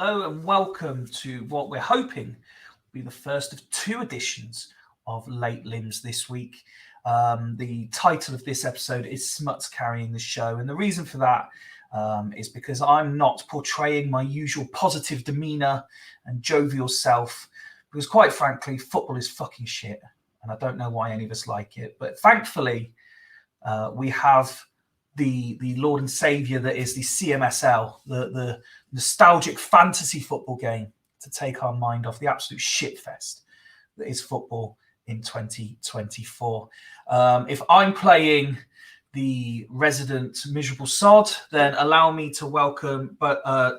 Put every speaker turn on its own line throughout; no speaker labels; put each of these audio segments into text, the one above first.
Hello and welcome to what we're hoping will be the first of two editions of Late Limbs this week. The title of this episode is Smuts Carrying the Show, and the reason for that is because I'm not portraying my usual positive demeanour and jovial self, because quite frankly, football is fucking shit, and I don't know why any of us like it. But thankfully, we have the Lord and Saviour that is the CMSL, the nostalgic fantasy football game, to take our mind off the absolute shitfest that is football in 2024. If I'm playing the resident miserable sod, then allow me to welcome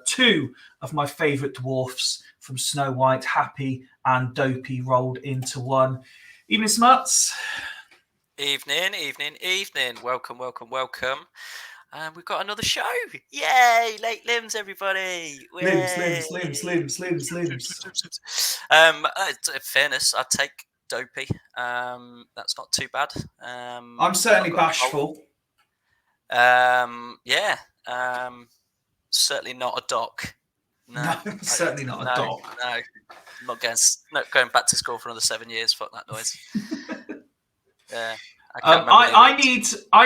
two of my favourite dwarfs from Snow White, Happy and Dopey, rolled into one. Evening, Smuts.
Evening. Welcome. We've got another show. Yay! Late Limbs, everybody.
Limbs.
In fairness, I'd take Dopey. That's not too bad.
I'm certainly bashful.
Certainly not a doc.
No, certainly not a doc.
No, I'm not going back to school for another 7 years. Fuck that noise. Yeah.
I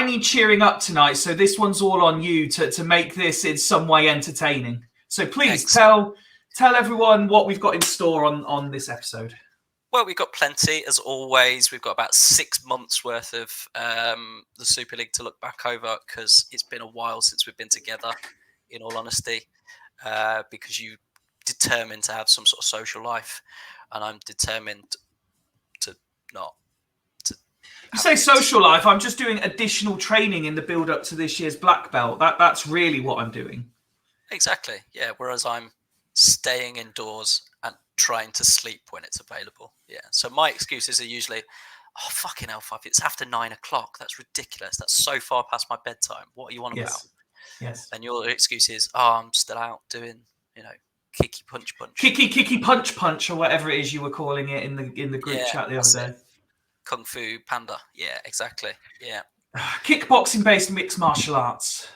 need cheering up tonight, so this one's all on you to make this in some way entertaining. So please tell everyone what we've got in store on this episode.
Well, we've got plenty, as always. We've got about 6 months worth of the Super League to look back over, because it's been a while since we've been together, in all honesty, because you're determined to have some sort of social life, and I'm determined to not.
You say social life, I'm just doing additional training in the build-up to this year's black belt. That's really what I'm doing.
Exactly, yeah. Whereas I'm staying indoors and trying to sleep when it's available. Yeah. So my excuses are usually, oh, fucking hell, Fyfie, it's after 9 o'clock. That's ridiculous. That's so far past my bedtime. What are you on about?
Yes.
And your excuse is, oh, I'm still out doing, kicky punch.
Kicky punch, or whatever it is you were calling it in the group chat the other day.
Kung Fu Panda. Yeah, exactly. Yeah.
Kickboxing-based mixed martial arts.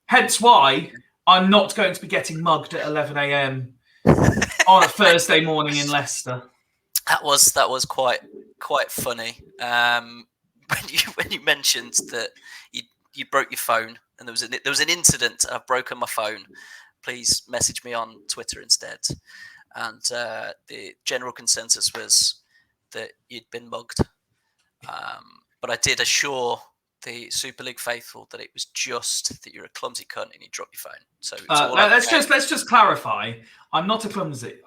Hence why I'm not going to be getting mugged at 11 a.m. on a Thursday morning in Leicester.
That was quite funny. When you mentioned that you broke your phone, and there was an incident. I've broken my phone. Please message me on Twitter instead. And the general consensus was that you'd been mugged, but I did assure the Super League faithful that it was just that you're a clumsy cunt and you dropped your phone. So let's
just clarify. I'm not a clumsy.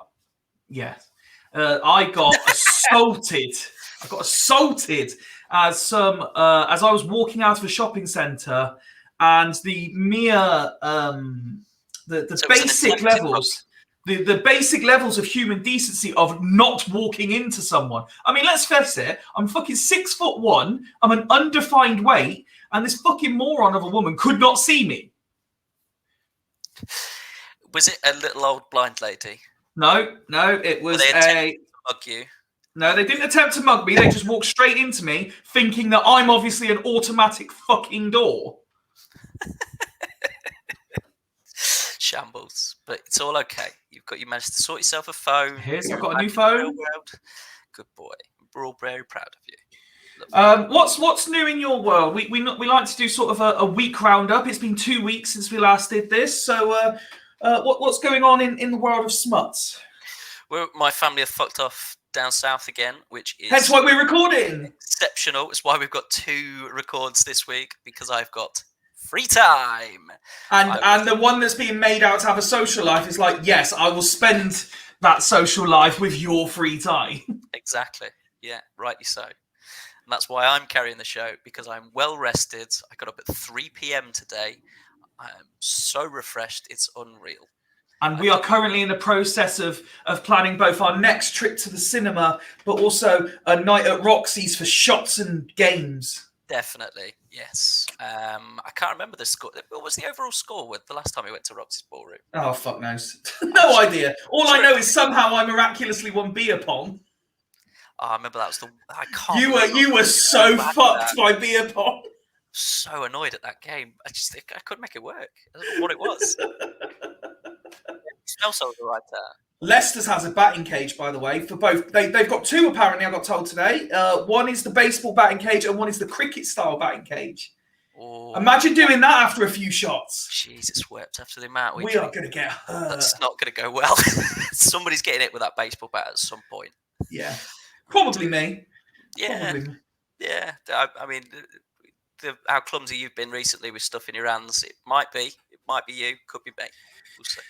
Yes, I got assaulted. I got assaulted as I was walking out of a shopping centre, and the mere the basic levels. The basic levels of human decency of not walking into someone. I mean, let's face it. I'm fucking 6'1". I'm an undefined weight, and this fucking moron of a woman could not see me.
Was it a little old blind lady?
No. It was
to mug you.
No, they didn't attempt to mug me. They just walked straight into me, thinking that I'm obviously an automatic fucking door.
Shambles, but it's all okay. You managed to sort yourself a phone.
I've got a new phone.
Good boy. We're all very proud of you.
What's new in your world? We like to do sort of a week roundup. It's been 2 weeks since we last did this. So what's going on in the world of Smuts?
Well, my family have fucked off down south again, which is
hence why we're recording.
Exceptional. It's why we've got 2 records this week, because I've got free time.
And the one that's being made out to have a social life is like, yes, I will spend that social life with your free time.
Exactly. Yeah, rightly so. And that's why I'm carrying the show, because I'm well rested. I got up at 3 p.m. today. I am so refreshed. It's unreal.
And we are currently in the process of planning both our next trip to the cinema, but also a night at Roxy's for shots and games.
Definitely, yes. I can't remember the score. What was the overall score with the last time we went to Roxy's Ballroom?
Oh, fuck knows. No idea. All I know is somehow I miraculously won beer pong.
Oh, I remember that was the. I can't.
You were so fucked by beer pong.
So annoyed at that game. I couldn't make it work. I don't know what it was. Celso's all right there.
Leicester's has a batting cage, by the way, for both. They've got two, apparently, I got told today. One is the baseball batting cage and one is the cricket-style batting cage.
Oh,
Imagine doing that after a few shots.
Jesus wept after the amount
we are going to get hurt.
That's not going to go well. Somebody's getting it with that baseball bat at some point.
Yeah. Probably me.
Yeah.
Probably me.
Yeah. I mean, how clumsy you've been recently with stuff in your hands. It might be you. Could be me. We'll see.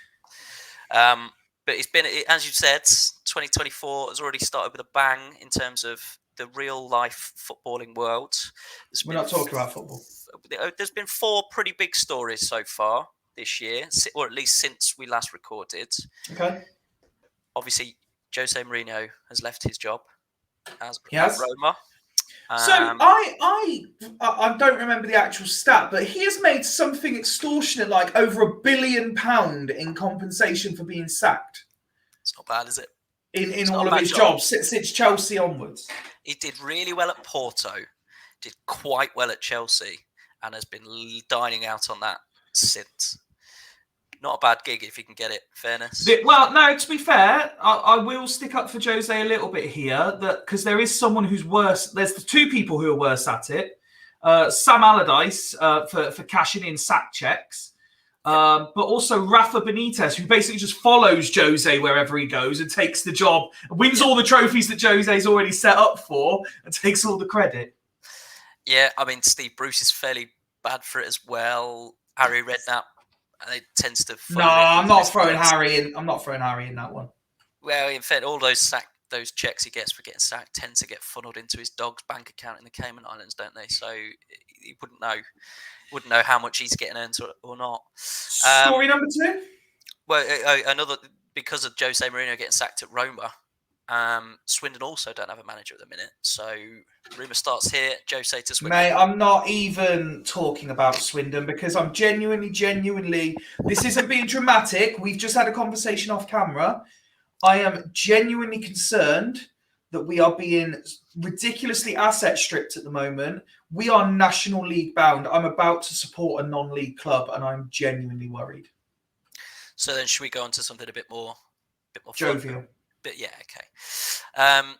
But it's been, as you said, 2024 has already started with a bang in terms of the real life footballing world.
We're not talking about football.
There's been 4 pretty big stories so far this year, or at least since we last recorded.
Okay.
Obviously, Jose Mourinho has left his job at Roma.
So I don't remember the actual stat, but he has made something extortionate, like over £1 billion in compensation for being sacked.
It's not bad, is it?
In all of his jobs since Chelsea onwards.
He did really well at Porto, did quite well at Chelsea, and has been dining out on that since. Not a bad gig if you can get it. Fairness.
Well, no. To be fair, I will stick up for Jose a little bit here, because there is someone who's worse. There's the 2 people who are worse at it. Sam Allardyce for cashing in sack checks, but also Rafa Benitez, who basically just follows Jose wherever he goes and takes the job, wins all the trophies that Jose's already set up for, and takes all the credit.
Yeah, I mean, Steve Bruce is fairly bad for it as well. Harry Redknapp. And it tends to.
No, I'm not throwing Harry in. I'm not throwing Harry in that one.
Well, in fact, all those checks he gets for getting sacked tend to get funneled into his dog's bank account in the Cayman Islands, don't they? So he wouldn't know how much he's getting earned or not.
Story number 2.
Well, another, because of Jose Mourinho getting sacked at Roma. Swindon also don't have a manager at the minute, so rumour starts here. Jose to Swindon.
Mate, I'm not even talking about Swindon because I'm genuinely. This isn't being dramatic. We've just had a conversation off camera. I am genuinely concerned that we are being ridiculously asset stripped at the moment. We are National League bound. I'm about to support a non-league club, and I'm genuinely worried.
So then, should we go on to something a bit more
jovial?
But yeah, okay.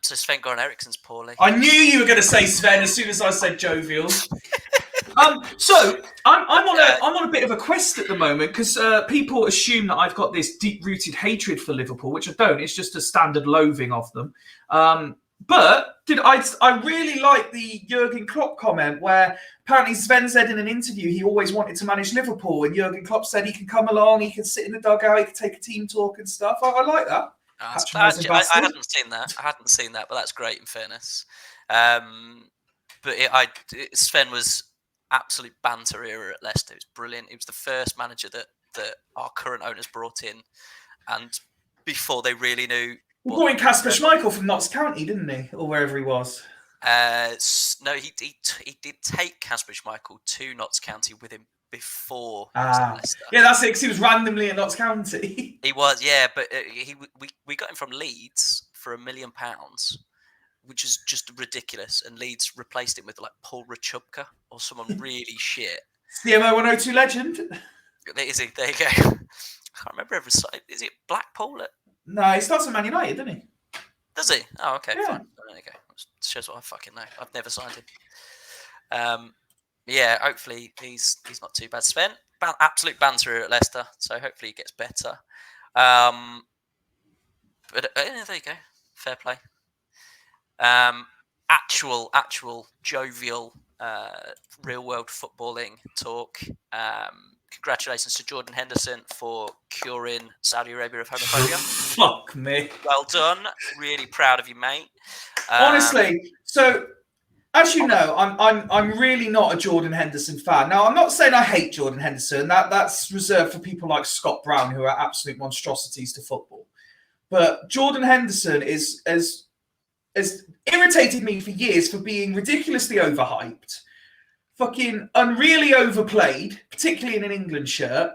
So Sven-Goran Eriksson's poorly.
I knew you were going to say Sven as soon as I said jovial. So I'm on a bit of a quest at the moment because people assume that I've got this deep-rooted hatred for Liverpool, which I don't. It's just a standard loathing of them. But I really like the Jurgen Klopp comment where apparently Sven said in an interview he always wanted to manage Liverpool, and Jurgen Klopp said he can come along, he can sit in the dugout, he can take a team talk and stuff. I like that.
I hadn't seen that, but that's great in fairness. But Sven was absolute banter era at Leicester. It was brilliant. It was the first manager that our current owners brought in, and before they really knew.
He brought in Kasper Schmeichel from Notts County, didn't he, or wherever he was?
No, he did take Kasper Schmeichel to Notts County with him before Leicester.
Yeah, that's it, because he was randomly at Notts County.
He was, yeah, but we got him from Leeds for £1 million, which is just ridiculous. And Leeds replaced him with like Paul Rachubka or someone really shit.
CMO 102 legend.
Is he? There you go. I can't remember every side. Is it Blackpool?
No, he starts at Man United, doesn't he?
Does he? Oh, okay,
yeah.
Fine. There you go. Shows what I fucking know. I've never signed him. Yeah, hopefully he's not too bad. Sven, absolute banter at Leicester, so hopefully he gets better. But there you go. Fair play. Actual jovial, real world footballing talk. Congratulations to Jordan Henderson for curing Saudi Arabia of homophobia.
Fuck me.
Well done. Really proud of you, mate.
Honestly, so as you know, I'm really not a Jordan Henderson fan. Now, I'm not saying I hate Jordan Henderson. That's reserved for people like Scott Brown, who are absolute monstrosities to football. But Jordan Henderson has irritated me for years for being ridiculously overhyped, fucking unreally overplayed, particularly in an England shirt.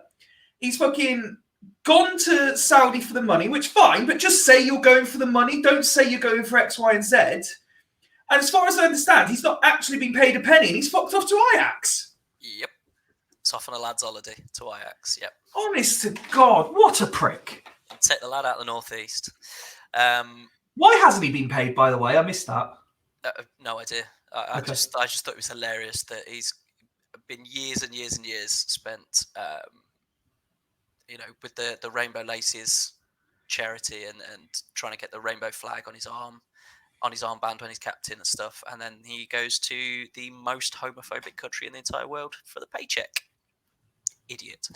He's fucking gone to Saudi for the money, which fine, but just say you're going for the money. Don't say you're going for X, Y, and Z. And as far as I understand, he's not actually been paid a penny, and he's fucked off to Ajax.
Yep. It's off on a lad's holiday to Ajax, yep.
Honest to God, what a prick.
Take the lad out of the northeast.
Why hasn't he been paid, by the way? I missed that.
No idea. I
Okay.
just thought it was hilarious that he's been years and years and years spent, with the Rainbow Laces charity and trying to get the rainbow flag on his armband when he's captain and stuff, and then he goes to the most homophobic country in the entire world for the paycheck. Idiot.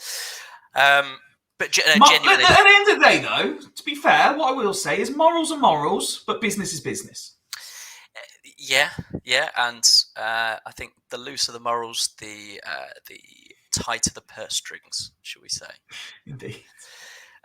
But genuinely,
at the end of the day, though, to be fair, what I will say is morals are morals, but business is business.
Yeah, and I think the looser the morals, the tighter the purse strings, shall we say?
Indeed.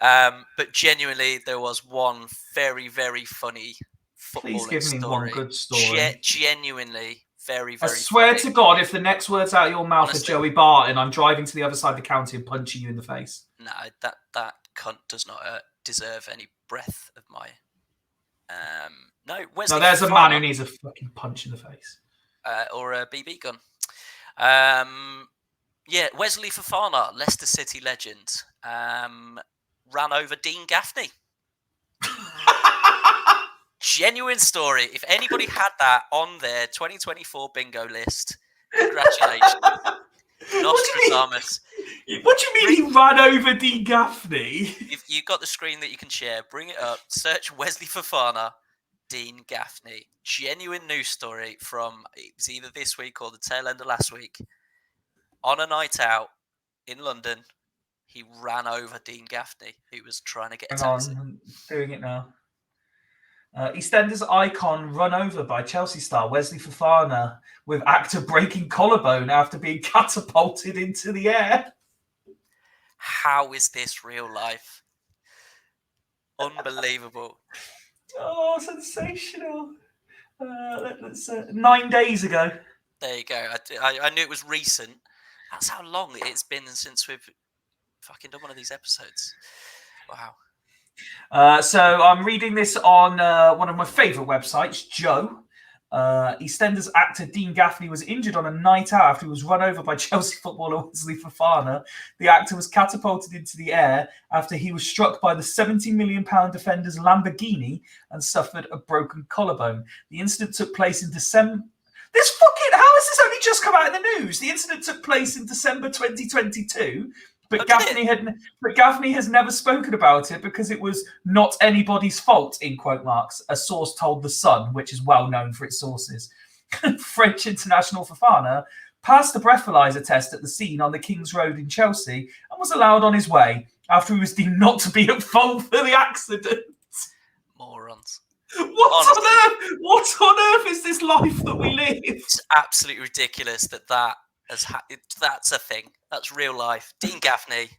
But genuinely, there was one very, very funny footballing
Please give me
story.
one good story.
Genuinely, very,
I
very.
swear
funny.
to God, if the next words out of your mouth
Honestly,
are Joey Barton, I'm driving to the other side of the county and punching you in the face.
No, that cunt does not deserve any breath of my. No, Wesley.
No, there's
Fofana,
a man who needs a fucking punch in the face.
Or a BB gun. Yeah, Wesley Fofana, Leicester City legend, ran over Dean Gaffney. Genuine story. If anybody had that on their 2024 bingo list, congratulations. Nostradamus.
What do you mean he ran over Dean Gaffney?
If you've got the screen that you can share, bring it up. Search Wesley Fofana, Dean Gaffney. Genuine news story from it was either this week or the tail end of last week. On a night out in London, he ran over Dean Gaffney, who was trying to get a taxi.
Hang on, I'm doing it now. EastEnders icon run over by Chelsea star Wesley Fofana with actor breaking collarbone after being catapulted into the air.
How is this real life? Unbelievable.
Oh, sensational. 9 days ago.
There you go. I knew it was recent. That's how long it's been since we've fucking done one of these episodes. Wow.
So I'm reading this on one of my favourite websites, Joe. EastEnders actor Dean Gaffney was injured on a night out after he was run over by Chelsea footballer Wesley Fofana. The actor was catapulted into the air after he was struck by the £70 million defender's Lamborghini and suffered a broken collarbone. The incident took place in December. How has this only just come out in the news? The incident took place in December 2022. But Gaffney has never spoken about it because it was not anybody's fault, in quote marks, a source told The Sun, which is well known for its sources. French international Fofana passed the breathalyzer test at the scene on the King's Road in Chelsea and was allowed on his way after he was deemed not to be at fault for the accident.
Morons.
What on earth is this life that we live?
It's absolutely ridiculous that's a thing. That's real life. Dean Gaffney,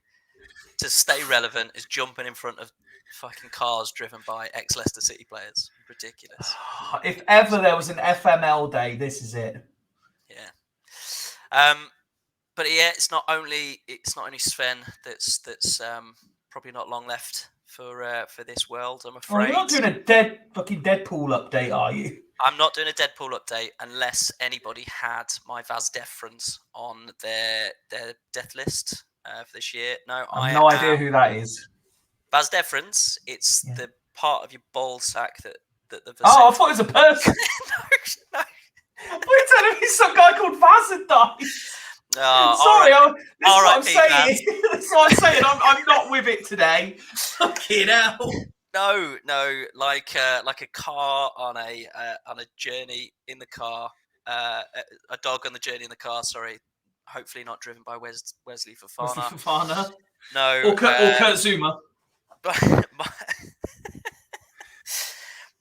to stay relevant, is jumping in front of fucking cars driven by ex-Leicester City players. Ridiculous.
If ever there was an FML day, this is it.
Yeah. But yeah, it's not only Sven that's probably not long left for this world, I'm afraid.
You're not doing a fucking Deadpool update, are you?
I'm not doing a Deadpool update unless anybody had my Vaz Defrans on their death list for this year. No,
I have no idea who that is.
Vaz Defrans, it's the part of your ball sack that the
I thought it was a person.
No.
We're telling me some guy called Vaz had died. Sorry, that's what I'm saying. I'm not with it today. Fucking hell.
No, like a car on a journey in the car, a dog on the journey in the car. Sorry, hopefully not driven by Wesley Fofana. No,
or Kurt Zuma.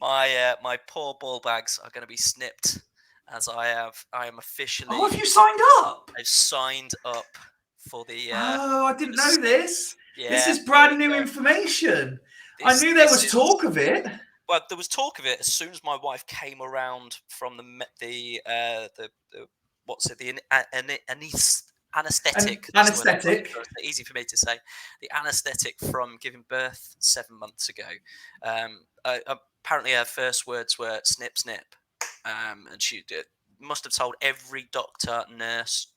My poor ball bags are going to be snipped as I am officially.
Oh, have you signed up?
I've signed up for the.
I didn't know this.
Yeah,
this is brand new information. I knew there was talk of it.
Well, there was talk of it as soon as my wife came around from the anaesthetic.
Anaesthetic.
Easy for me to say. The anaesthetic from giving birth 7 months ago. Apparently, her first words were "snip, snip," and she must have told every doctor, nurse,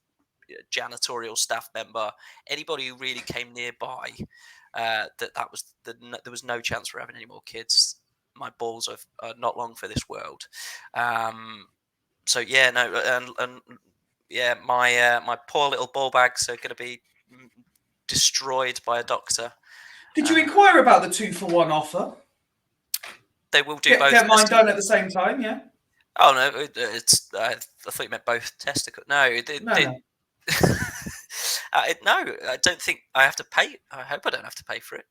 janitorial staff member, anybody who really came nearby, there was no chance for having any more kids. My balls are not long for this world. So yeah, no, and yeah, my poor little ball bags are going to be destroyed by a doctor.
Did you inquire about the 2-for-1 offer?
They will do both.
Get mine done at the same time, yeah.
Oh no, it's. I thought you meant both testicles. No,
No.
no, I don't think I have to pay. I hope I don't have to pay for it.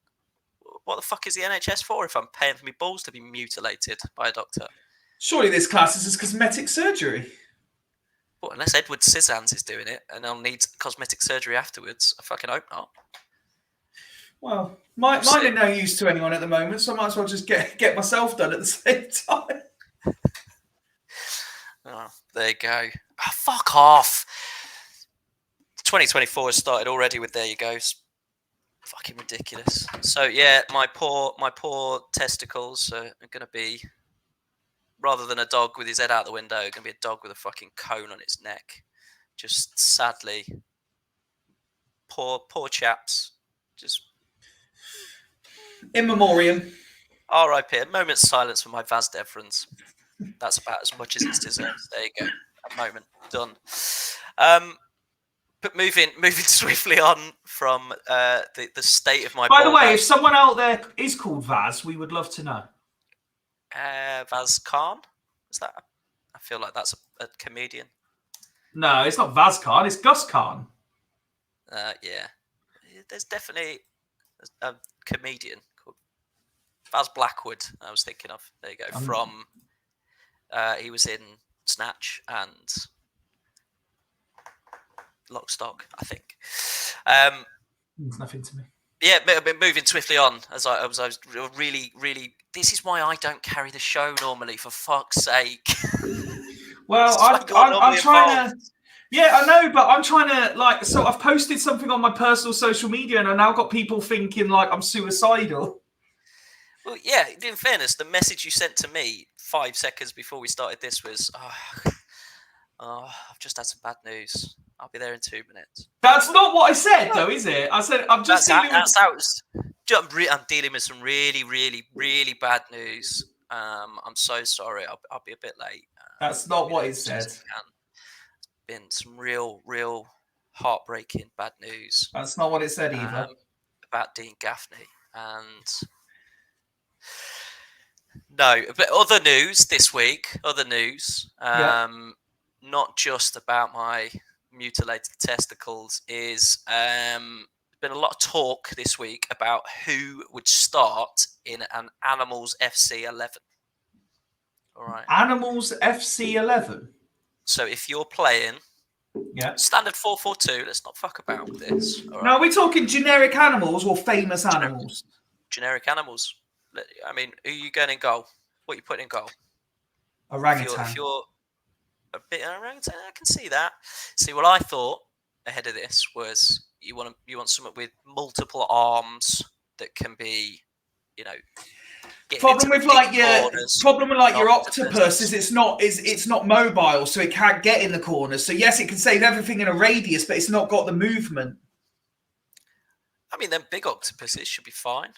What the fuck is the NHS for if I'm paying for my balls to be mutilated by a doctor?
Surely this classes as cosmetic surgery.
Well, unless Edward Scissorhands is doing it and I'll need cosmetic surgery afterwards. I fucking hope not.
Well, mine are no use to anyone at the moment, so I might as well just get myself done at the same time.
Oh, there you go. Oh, fuck off. 2024 has started already with there you goes. Fucking ridiculous. So yeah, my poor testicles are going to be, rather than a dog with his head out the window, going to be a dog with a fucking cone on its neck. Just sadly, poor chaps. Just
in memoriam.
R.I.P. A moment's silence for my Vaz Devrans. That's about as much as it deserves. There you go. A moment done. But moving swiftly on from the state of my.
By the way, if someone out there is called Vaz, we would love to know.
Vaz Khan, is that? I feel like that's a comedian.
No, it's not Vaz Khan. It's Gus Khan.
Yeah, there's definitely a comedian called Vaz Blackwood. I was thinking of. There you go. From he was in Snatch and Lock, Stock, I think.
Means nothing to me.
Yeah, moving swiftly on as I was really. This is why I don't carry the show normally. For fuck's sake.
Well, I'm trying to. Yeah, I know, but I'm trying to So I've posted something on my personal social media, and I now got people thinking like I'm suicidal.
Well, yeah. In fairness, the message you sent to me 5 seconds before we started this was, I've just had some bad news. I'll be there in 2 minutes.
That's not what I said, though, is it? I said I'm just.
I'm dealing with some really bad news. I'm so sorry. I'll be a bit late.
That's not what it said.
It's been some real heartbreaking bad news.
That's not what it said either.
About Dean Gaffney and. No, but other news this week. Not just about my mutilated testicles. Is been a lot of talk this week about who would start in an Animals FC 11. All right,
Animals FC 11.
So if you're playing, standard 4-4-2. Let's not fuck about with this. All right?
Now, are we talking generic animals or famous animals?
Generic animals. I mean, who are you going in goal? What are you putting in goal?
Orangutan.
If you're a bit orangutan, I can see that. See, what I thought ahead of this was you want something with multiple arms that can be,
Problem with your octopus is it's not mobile, so it can't get in the corners. So yes, it can save everything in a radius, but it's not got the movement.
I mean, them big octopuses should be fine.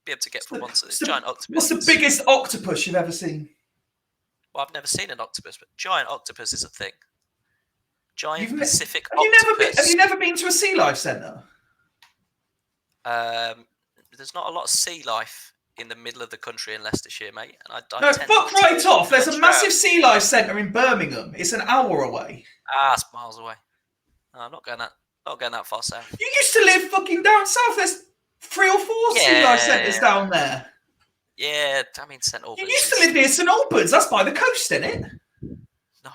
Be able to get from one to this giant octopus.
What's the biggest octopus you've ever seen?
Well, I've never seen an octopus, but giant octopus is a thing. Giant Pacific
octopus. Have you never been to a sea life centre?
There's not a lot of sea life in the middle of the country in Leicestershire, mate. And
fuck right off. There's a massive sea life centre in Birmingham. It's an hour away.
It's miles away. No, I'm not going that far south.
You used to live fucking down south. There's 3 or 4 sea life centres down there.
Yeah, I mean St Albans.
You used to live near St Albans. That's by the coast, isn't it?
No.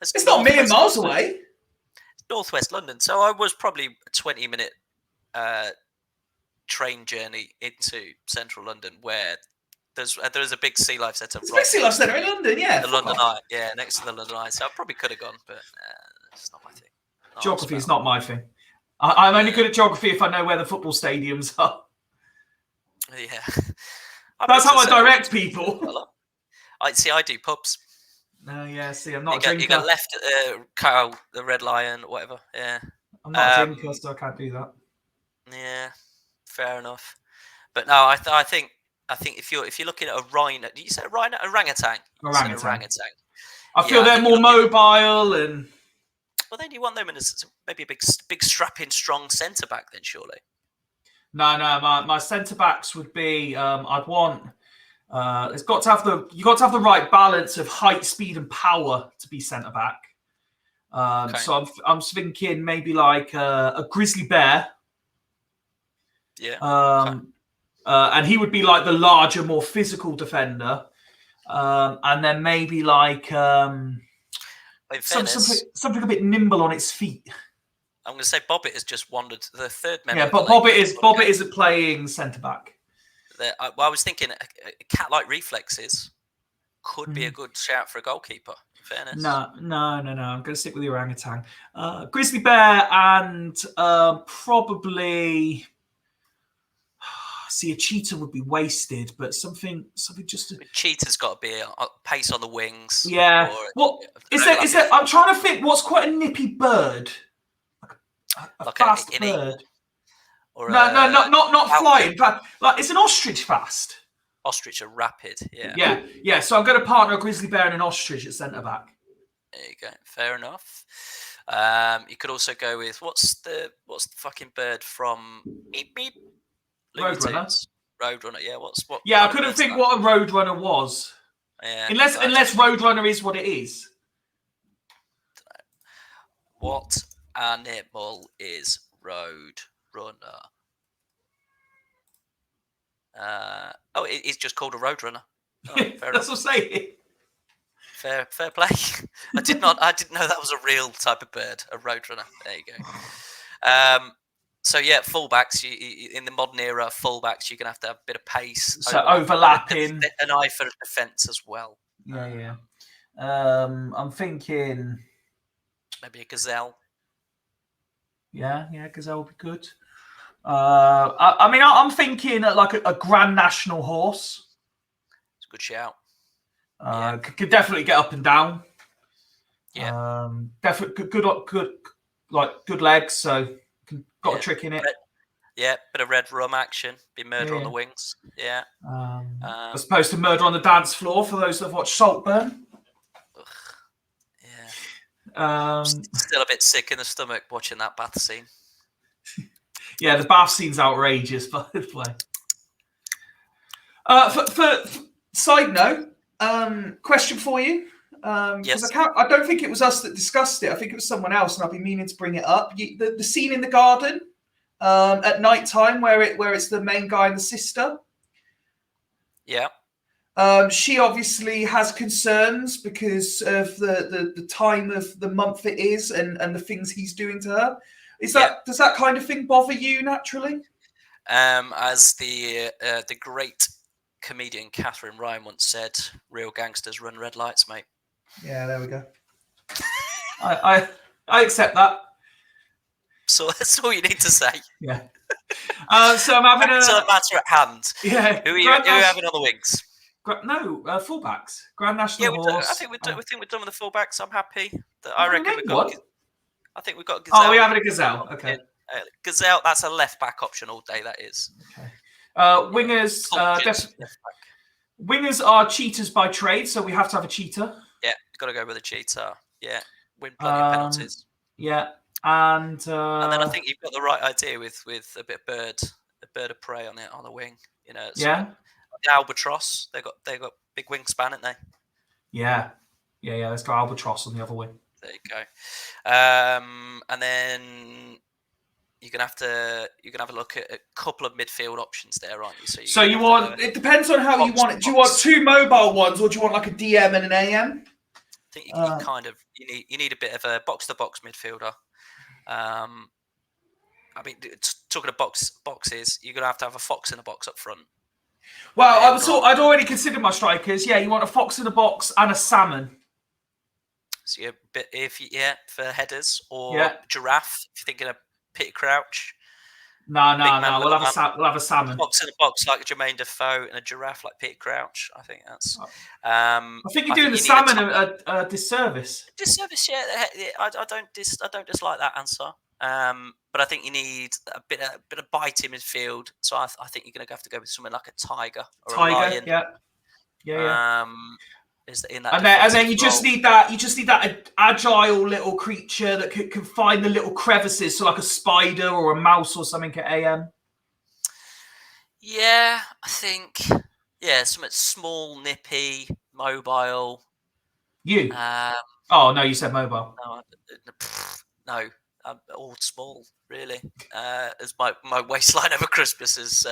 It's not a million miles away.
Northwest London. So I was probably a 20-minute train journey into central London where there's a big sea life centre.
There's a big sea life centre in London, yeah.
The London Eye. Yeah, next to the London Eye. So I probably could have gone, but it's not my thing.
Geography is not my thing. I'm only good at geography if I know where the football stadiums are.
Yeah.
That's how I direct people.
I do pubs.
No, yeah. See, I'm not a
You
drinker.
got left cow, the red lion, whatever. Yeah.
I'm not a drinker, so I can't do that.
Yeah, fair enough. But no, I think if you're looking at a rhino, did you say a rhino? Orangutan. You said orangutan.
I feel they're more mobile and.
Well, then you want them as maybe a big strapping, strong centre back. Then surely.
No. My centre backs would be. I'd want. You got to have the right balance of height, speed, and power to be centre back.
Okay.
So I'm thinking maybe like a grizzly bear.
Yeah.
Okay. And he would be like the larger, more physical defender. And then maybe like something a bit nimble on its feet.
I'm going to say Bobbit has just wandered. The third member.
Yeah, but Bobbit isn't playing centre back.
Well, I was thinking cat-like reflexes could be a good shout for a goalkeeper. In fairness.
No. I'm going to stick with the orangutan. Grizzly bear and probably. See, a cheetah would be wasted, but something just.
Cheetah's got to be a pace on the wings.
Yeah. What is there? Is there? I'm trying to think. What's quite a nippy bird? A fast bird.
Or
not flying. But like, it's an ostrich fast.
Ostrich are rapid. Yeah.
Yeah. So I'm going to partner a grizzly bear and an ostrich at centre back.
There you go. Fair enough. You could also go with what's the fucking bird from Beep Beep?
Roadrunner.
Roadrunner. Yeah. What?
Yeah, I couldn't think what a Roadrunner was.
Yeah.
Unless Roadrunner is what it is.
What animal is Roadrunner? It's just called a Roadrunner. Oh,
that's what I'm saying.
Fair play. I didn't know that was a real type of bird, a Roadrunner. There you go. So yeah, fullbacks. In the modern era, fullbacks, you're gonna have to have a bit of pace.
So overlapping,
an eye for defence as well.
Yeah. I'm thinking
maybe a gazelle.
Yeah, gazelle would be good. I'm thinking like a Grand National horse.
It's a good shout.
Could definitely get up and down.
Yeah.
Definitely good legs. So got a trick in it.
Bit of red rum action. Be murder on the wings. Yeah.
As opposed to murder on the dance floor for those that have watched Saltburn.
Yeah. Still a bit sick in the stomach watching that bath scene.
Yeah, the bath scene's outrageous, by the way. For side note, question for you.
Yes.
I don't think it was us that discussed it. I think it was someone else, and I've been meaning to bring it up. The scene in the garden at night time where it's the main guy and the sister.
Yeah.
She obviously has concerns because of the time of the month it is and the things he's doing to her. Does that kind of thing bother you naturally?
As the great comedian Catherine Ryan once said, "Real gangsters run red lights, mate."
Yeah, there we go. I accept that.
So that's all you need to say.
Yeah. So I'm having
a matter at hand.
Yeah.
Who are you having on the wings?
Fullbacks. Grand National horse.
I think we're done with the fullbacks. I'm happy. I reckon we've got. I think we've got.
Gazelle. Oh, we're having a gazelle. Okay.
Gazelle. That's a left back option all day. That is.
Okay. Wingers. Wingers are cheaters by trade, so we have to have a cheater.
Yeah, got to go with a cheater. Yeah, win plenty of penalties.
Yeah, and
then I think you've got the right idea with a bit of a bird of prey on the wing. You know.
Yeah.
The albatross. They got big wingspan, haven't they?
Yeah. Let's go albatross on the other wing.
There you go. And then you're gonna have a look at a couple of midfield options there, aren't you?
So you want it depends on how you want it. Do you want two mobile ones, or do you want like a DM and an AM?
I think you need a bit of a box to box midfielder. I mean, talking of boxes, you're gonna have to have a fox in a box up front.
Well, I'd already considered my strikers. Yeah, you want a fox in a box and a salmon.
So for headers or giraffe, if you're thinking of Peter Crouch.
No.
Big man,
We'll
little
have
man.
we'll have a salmon.
Box in a box like Jermaine Defoe, and a giraffe like Peter Crouch. I think that's.
I think you're doing the
you need
salmon a disservice.
disservice. Yeah, I don't dislike that answer. But I think you need a bit of bite in midfield. So I think you're going to have to go with something like a tiger or a lion.
Yeah.
Is in that,
and then you
role.
just need that agile little creature that can find the little crevices, so like a spider or a mouse or something at AM.
Yeah, I think something small, nippy, mobile.
You? Oh no, you said mobile.
No, I'm all small, really. As my waistline over Christmas is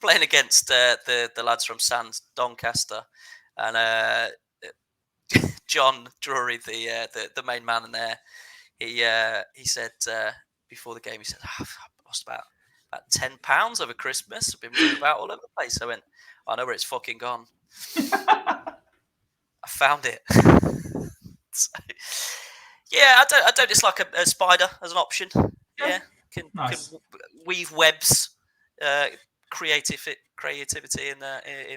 playing against the lads from Sands Doncaster, and John Drury, the main man in there. He said before the game, he said, I've lost about £10 over Christmas. I've been moving about all over the place. I went, I know where it's fucking gone. I found it. So, yeah, I don't dislike a spider as an option. Yeah, can weave webs, creativity in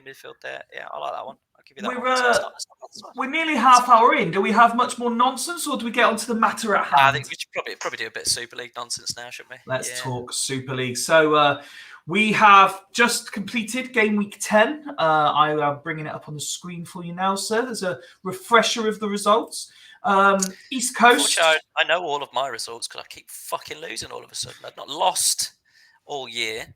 midfield there. Yeah, I like that one. I'll give you that one.
We're nearly half hour in. Do we have much more nonsense, or do we get onto the matter at hand?
I think we should probably do a bit of Super League nonsense now, shouldn't we?
Let's talk Super League. So we have just completed game week 10. I am bringing it up on the screen for you now, sir. There's a refresher of the results. East Coast.
I know all of my results because I keep fucking losing all of a sudden. I've not lost all year,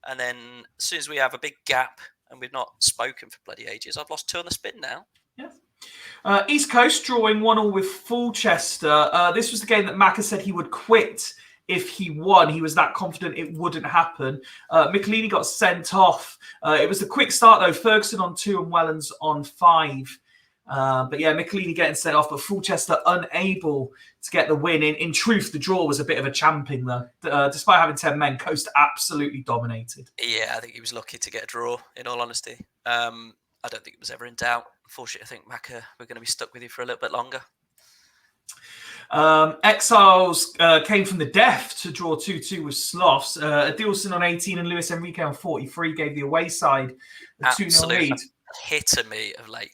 and then as soon as we have a big gap and we've not spoken for bloody ages, I've lost 2 on the spin now.
Yeah. East Coast drawing 1-1 with Fulchester. This was the game that Macca said he would quit if he won. He was that confident it wouldn't happen. Michelini got sent off. It was a quick start though. Ferguson on 2 and Wellens on 5. But yeah, Michelini getting sent off, but Fulchester unable to get the win. In truth, the draw was a bit of a champing though. Despite having 10 men, Coast absolutely dominated.
Yeah, I think he was lucky to get a draw, in all honesty. I don't think it was ever in doubt. Unfortunately, I think Macca, we're going to be stuck with you for a little bit longer.
Exiles came from the death to draw 2-2 with Sloths. Adilson on 18 and Luis Enrique on 43 gave the away side a 2-0 lead.
Epitome of late.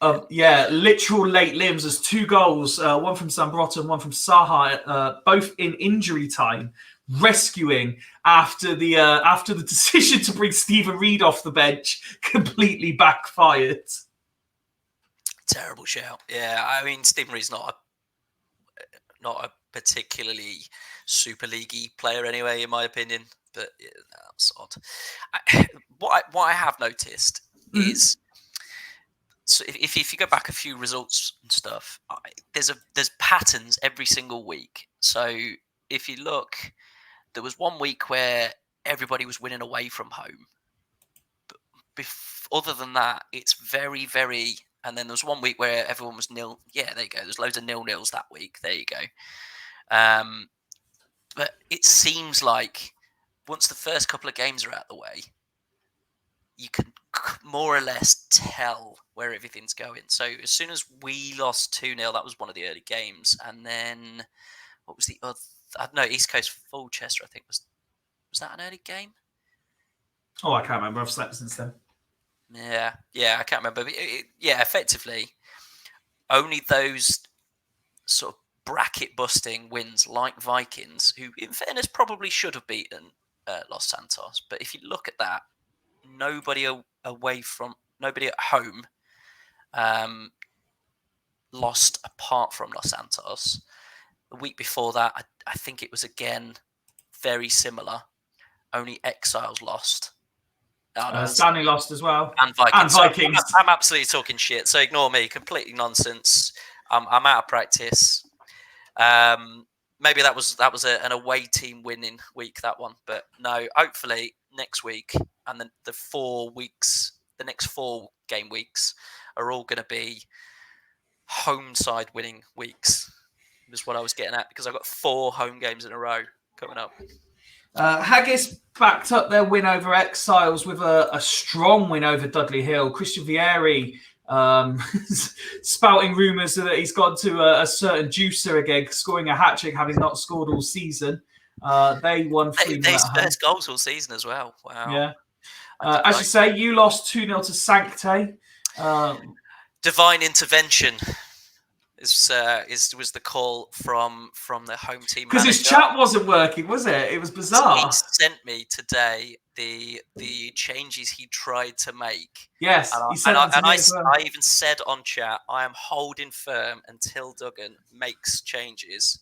Literal late limbs. There's 2 goals, one from Zambrotta and one from Saha, both in injury time, rescuing after the decision to bring Stephen Reed off the bench completely backfired.
Terrible shout. Yeah, I mean, Stephen Reed's not a particularly Super League-y player anyway, in my opinion. But yeah, that's odd. What I have noticed is, so if you go back a few results and stuff, there's patterns every single week. So if you look, there was one week where everybody was winning away from home. But other than that, it's very, very. And then there was one week where everyone was nil. Yeah, there you go. There's loads of 0-0s that week. There you go. But it seems like once the first couple of games are out the way, you can more or less tell where everything's going. So as soon as we lost 2-0, that was one of the early games. And then what was the other? I don't know, East Coast Fulchester, I think was that an early game?
Oh, I can't remember. I've slept since then.
Yeah, I can't remember. But effectively, only those sort of bracket busting wins like Vikings, who in fairness probably should have beaten Los Santos. But if you look at that, nobody at home lost apart from Los Santos. The week before that, I think it was again very similar. Only Exiles lost.
Stanley lost as well.
And Vikings.
So
I'm absolutely talking shit, so ignore me. Completely nonsense. I'm out of practice. Maybe that was an away team winning week, that one. But no, hopefully next week and then the next 4 game weeks are all going to be home side winning weeks. Was what I was getting at, because I've got 4 home games in a row coming up.
Haggis backed up their win over Exiles with a strong win over Dudley Hill. Christian Vieri spouting rumours that he's gone to a certain juicer again, scoring a hat-trick, having not scored all season. They won 3-0
They
at home.
first goals all season as well. Wow.
Yeah.
I didn't
As
know.
you say, you lost 2-0 to Sancte.
Divine intervention was the call from the home team
Because his
manager.
chat wasn't working, was it? It was bizarre.
He sent me today the changes he tried to make.
Yes, he sent them to me as well.
I even said on chat, I am holding firm until Duggan makes changes,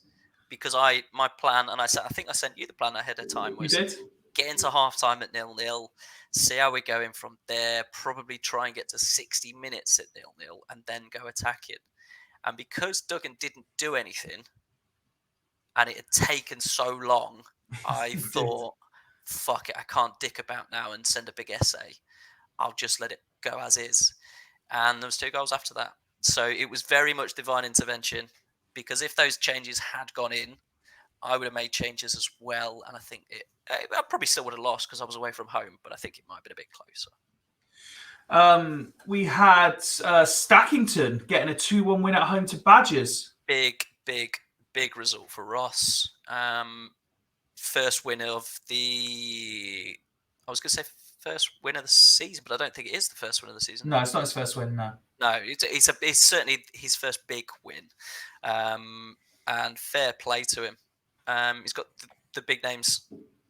because my plan, and I think I sent you the plan ahead of time, was
You did?
get into halftime at 0-0, see how we're going from there, probably try and get to 60 minutes at 0-0, and then go attacking. And because Duggan didn't do anything, and it had taken so long, I thought, fuck it, I can't dick about now and send a big essay. I'll just let it go as is. And there was 2 goals after that. So it was very much divine intervention, because if those changes had gone in, I would have made changes as well. And I think I probably still would have lost because I was away from home, but I think it might have been a bit closer.
We had Stackington getting a 2-1 win at home to Badgers.
Big result for Ross. First win of the... I was going to say first win of the season, but I don't think it is the first win of the season.
No, it's not his first win, no.
No, it's certainly his first big win. And fair play to him. He's got the big names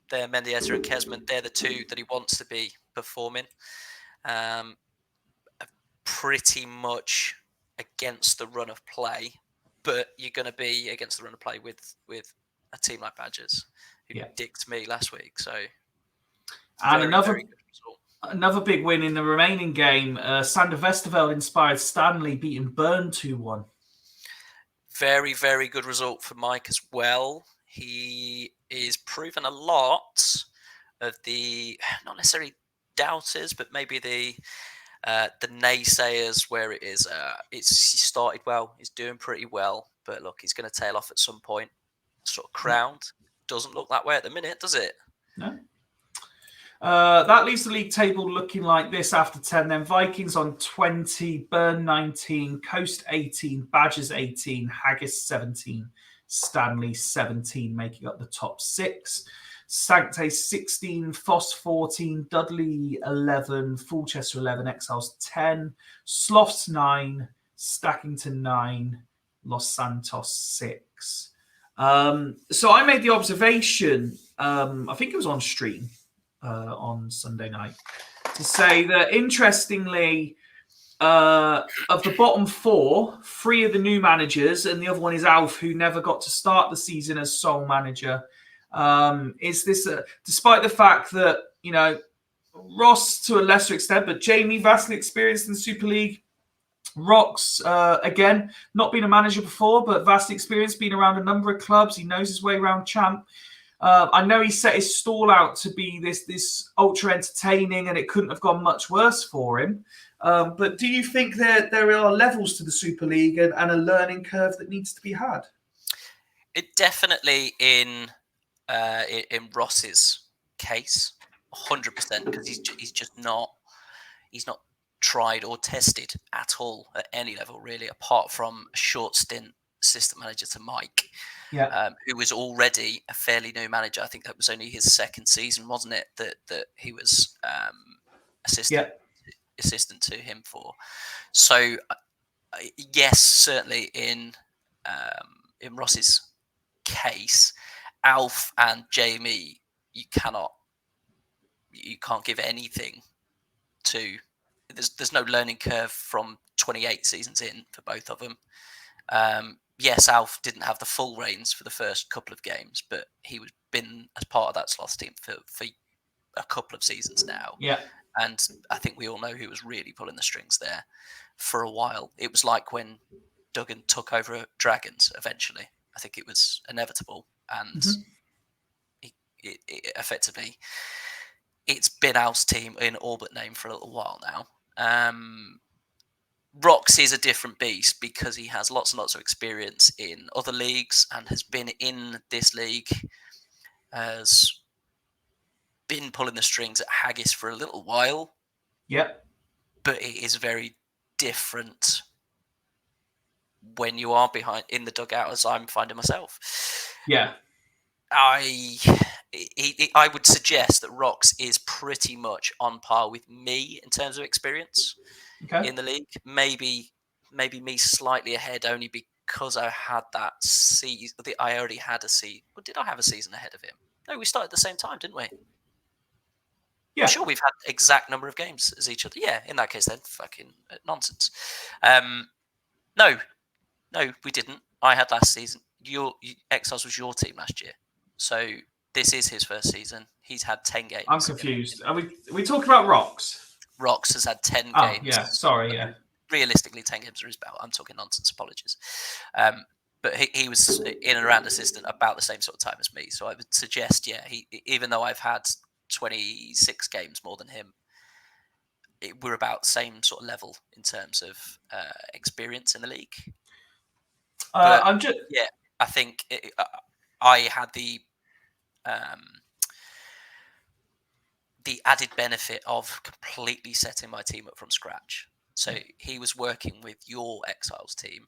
there, Mendieta and Kesman. They're the 2 that he wants to be performing. Pretty much against the run of play, but you're going to be against the run of play with a team like Badgers, who dicked me last week. So,
and
very good result.
Another big win in the remaining game. Sander Westerveld inspired Stanley beating Bern 2-1.
Very, very good result for Mike as well. He is proven a lot of the, not necessarily doubters, but maybe the naysayers, where he started well, he's doing pretty well, but look, he's going to tail off at some point. Sort of crowned. Doesn't look that way at the minute, does it?
No. That leaves the league table looking like this after 10. Then Vikings on 20, Bern 19, Coast 18, Badgers 18, Haggis 17, Stanley 17, making up the top 6. Sancte 16, Foss 14, Dudley 11, Fulchester 11, Exiles 10, Sloths 9, Stackington 9, Los Santos 6. So I made the observation, I think it was on stream on Sunday night, to say that interestingly, of the bottom 4, 3 are the new managers, and the other one is Alf, who never got to start the season as sole manager. Is this despite the fact that, Ross to a lesser extent, but Jamie vastly experienced in the Super League. Rox, again, not been a manager before, but vastly experienced, been around a number of clubs. He knows his way around champ. I know he set his stall out to be this ultra entertaining, and it couldn't have gone much worse for him. But do you think there are levels to the Super League and a learning curve that needs to be had?
It definitely in Ross's case, 100%, because he's just not tried or tested at all at any level, really, apart from a short stint assistant manager to Mike, who was already a fairly new manager. I think that was only his second season, wasn't it? That he was assistant to him for. So yes, certainly in Ross's case, Alf and Jamie, you can't give anything to. There's no learning curve from 28 seasons in for both of them. Yes, Alf didn't have the full reins for the first couple of games, but he was been as part of that Sloths team for a couple of seasons now.
Yeah.
And I think we all know who was really pulling the strings there for a while. It was like when Duggan took over Dragons eventually. I think it was inevitable. And it effectively, it's been Al's team in all but name for a little while now. Rox is a different beast because he has lots and lots of experience in other leagues and has been in this league, has been pulling the strings at Haggis for a little while.
Yep.
But it is very different when you are behind in the dugout, as I'm finding myself.
Yeah.
I would suggest that Rox is pretty much on par with me in terms of experience in the league. Maybe me slightly ahead, only because I had that season. I already had a season. Well, did I have a season ahead of him? No, we started at the same time, didn't we?
Yeah.
I'm sure we've had exact number of games as each other. Yeah, in that case, then fucking nonsense. No, we didn't. I had last season. Exiles was your team last year, so this is his first season. He's had 10 games.
I'm confused. Are we talking about Rocks?
Rox has had 10
Oh,
games.
yeah. Sorry, yeah.
Realistically, 10 games are his belt. I'm talking nonsense. Apologies. But he was in and around assistant about the same sort of time as me. So I would suggest, even though I've had 26 games more than him, we're about the same sort of level in terms of experience in the league.
I
think I had the added benefit of completely setting my team up from scratch. So he was working with your Exiles team,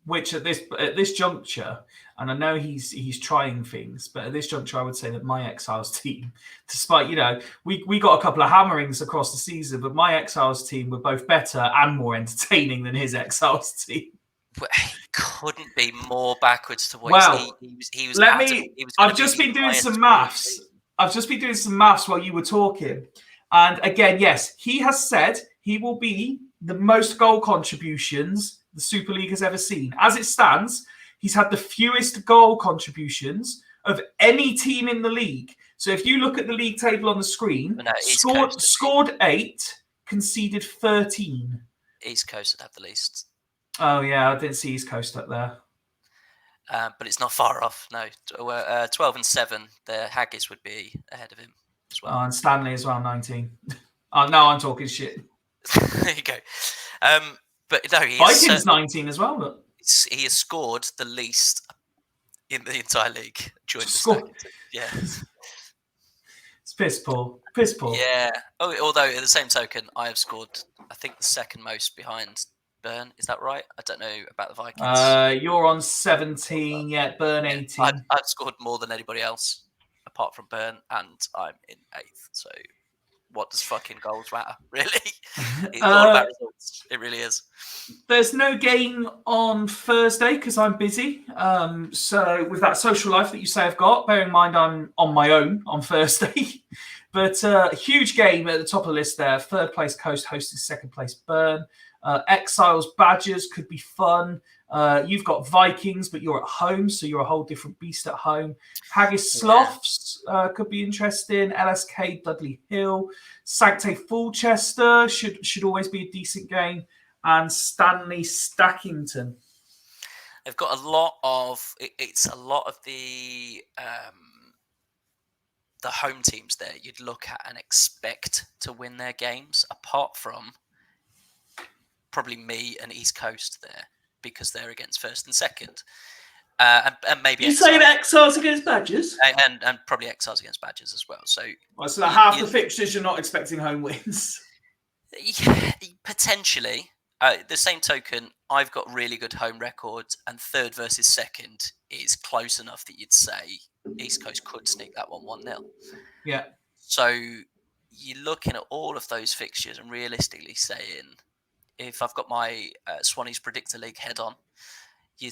which at this juncture, and I know he's trying things, but at this juncture, I would say that my Exiles team, despite we got a couple of hammerings across the season, but my Exiles team were both better and more entertaining than his Exiles team.
He couldn't be more backwards to what he was.
I've just been doing some maths. I've just been doing some maths while you were talking, and again, yes, he has said he will be the most goal contributions the Super League has ever seen. As it stands, he's had the fewest goal contributions of any team in the league. So if you look at the league table on the screen, scored 8, conceded 13.
East Coast would have the least.
Oh, yeah, I didn't see East Coast up there.
But it's not far off, no. 12 and 7, the Haggis would be ahead of him as well.
And Stanley as well, 19. Oh, no, I'm talking shit.
There you go. But no,
Vikings 19 as well. Look.
He has scored the least in the entire league during the season. Yeah.
It's piss poor.
Yeah. Although, at the same token, I have scored, I think, the second most behind Burn. Is that right? I don't know about the Vikings.
You're on 17, Burn 18.
I've scored more than anybody else, apart from Burn, and I'm in 8th. So what does fucking goals matter, really? It's all about results. It really is.
There's no game on Thursday because I'm busy. So with that social life that you say I've got, bear in mind I'm on my own on Thursday. But huge game at the top of the list there. 3rd place Coast hosting 2nd place Burn. Exiles Badgers could be fun. You've got Vikings, but you're at home, so you're a whole different beast at home. Haggis Sloths could be interesting. LSK Dudley Hill. Sancte Fulchester should always be a decent game. And Stanley Stackington.
They've got a lot of the home teams there you'd look at and expect to win their games, apart from probably me and East Coast there, because they're against 1st and 2nd. And maybe
you saying Exiles against Badgers?
And probably Exiles against Badgers as well. So
half the fixtures you're not expecting home wins.
Yeah, potentially. The same token, I've got really good home records, and 3rd versus 2nd is close enough that you'd say East Coast could sneak that 1-0.
Yeah.
So you're looking at all of those fixtures and realistically saying, if I've got my Swannies Predictor League head on, you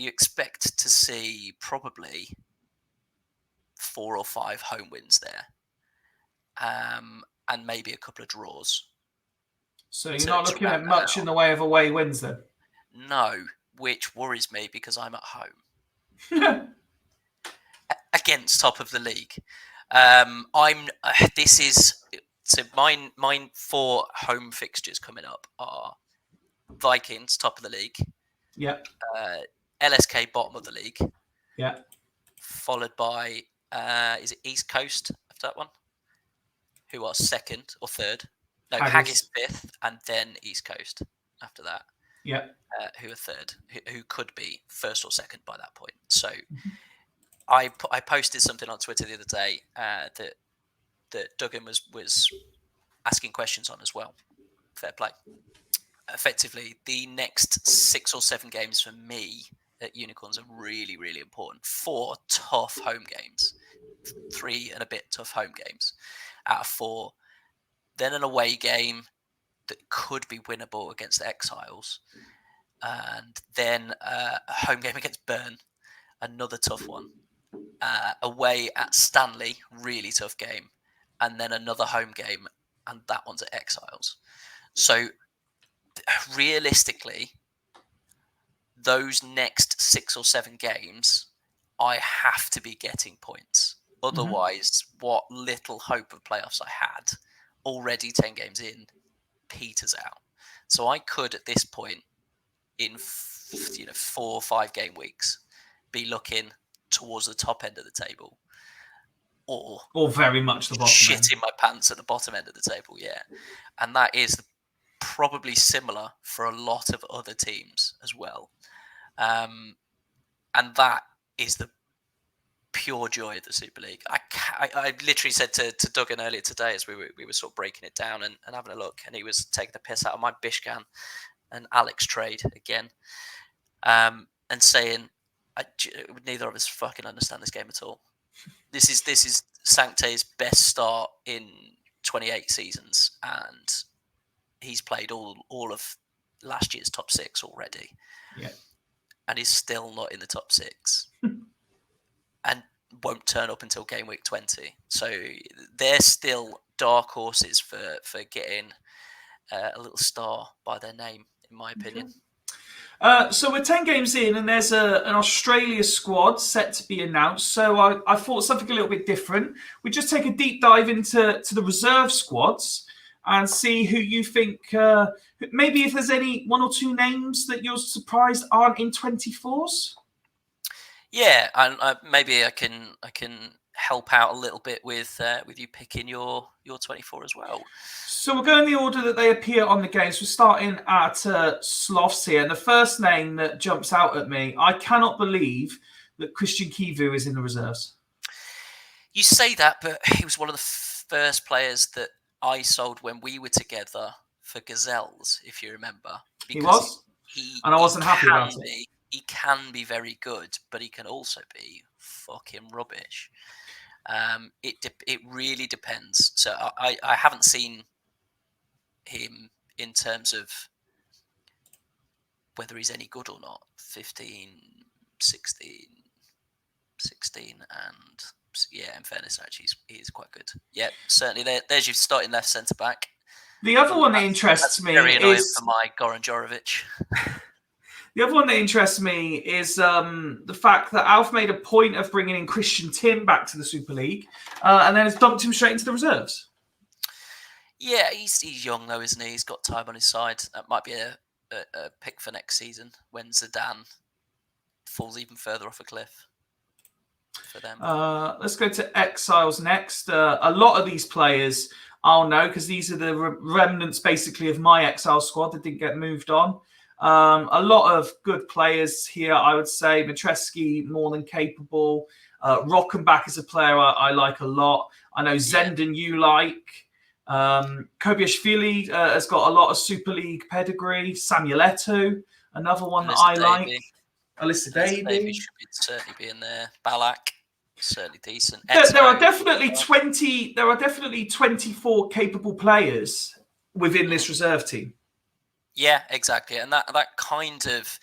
expect to see probably 4 or 5 home wins there, and maybe a couple of draws.
So you're not looking at much in the way of away wins then?
No, which worries me because I'm at home against top of the league. Mine 4 home fixtures coming up are Vikings top of the league.
Yeah.
LSK bottom of the league.
Yeah.
Followed by is it East Coast after that one? Who are 2nd or 3rd? No, Haggis 5th, and then East Coast after that.
Yeah.
Who are 3rd? Who could be 1st or 2nd by that point? So I posted something on Twitter the other day that Duggan was asking questions on as well. Fair play. Effectively, the next 6 or 7 games for me at Unicorns are really, really important. 4 tough home games, 3 and a bit tough home games out of 4. Then an away game that could be winnable against the Exiles. And then a home game against Bern, another tough one. Away at Stanley, really tough game. And then another home game, and that one's at Exiles. So realistically, those next 6 or 7 games, I have to be getting points. Otherwise, what little hope of playoffs I had, already 10 games in, peters out. So I could, at this point, in 4 or 5 game weeks, be looking towards the top end of the table, or
very much the bottom
shitting
end.
my pants at the bottom end of the table. Yeah, and that is probably similar for a lot of other teams as well. And that is the pure joy of the Super League. I literally said to Duggan earlier today, as we were sort of breaking it down and having a look, and he was taking the piss out of my Bishkan and Alex trade again, and saying neither of us fucking understand this game at all. This is Sancte's best start in 28 seasons, and he's played all of last year's top 6 already.
Yeah.
And he's still not in the top 6 and won't turn up until game week 20. So they're still dark horses for getting a little star by their name, in my opinion.
So we're 10 games in, and there's an Australia squad set to be announced. So I thought something a little bit different. We just take a deep dive into the reserve squads and see who you think, maybe if there's any 1 or 2 names that you're surprised aren't in 24s.
Yeah, and maybe I can help out a little bit with you picking your 24 as well.
So we'll go in the order that they appear on the games. We're starting at Sloths here. And the first name that jumps out at me, I cannot believe that Christian Kivu is in the reserves.
You say that, but he was one of the first players that I sold when we were together for Gazelles, if you remember.
He was? And I wasn't happy about it.
He can be very good, but he can also be fucking rubbish. It really depends. So I haven't seen him in terms of whether he's any good or not. 15, 16, and yeah, in fairness, actually, he's quite good. Yeah, certainly. There's your starting left centre back.
The other one that interests me
very annoying
is
for my Goran Jorovic.
The other one that interests me is the fact that Alf made a point of bringing in Christian Tim back to the Super League, and then has dumped him straight into the reserves.
Yeah, he's young though, isn't he? He's got time on his side. That might be a pick for next season when Zidane falls even further off a cliff for them.
Let's go to Exiles next. A lot of these players I'll know because these are the remnants basically of my Exile squad that didn't get moved on. A lot of good players here, I would say. Matreski, more than capable. Rockenbach is a player I like a lot. I know Zenden you like. Kobiashvili has got a lot of Super League pedigree. Samuel Eto'o, another one that I like. Alyssa Davey
should certainly be in there. Balak, certainly decent.
There are definitely 20. There are definitely 24 capable players within this reserve team.
Yeah, exactly, and that kind of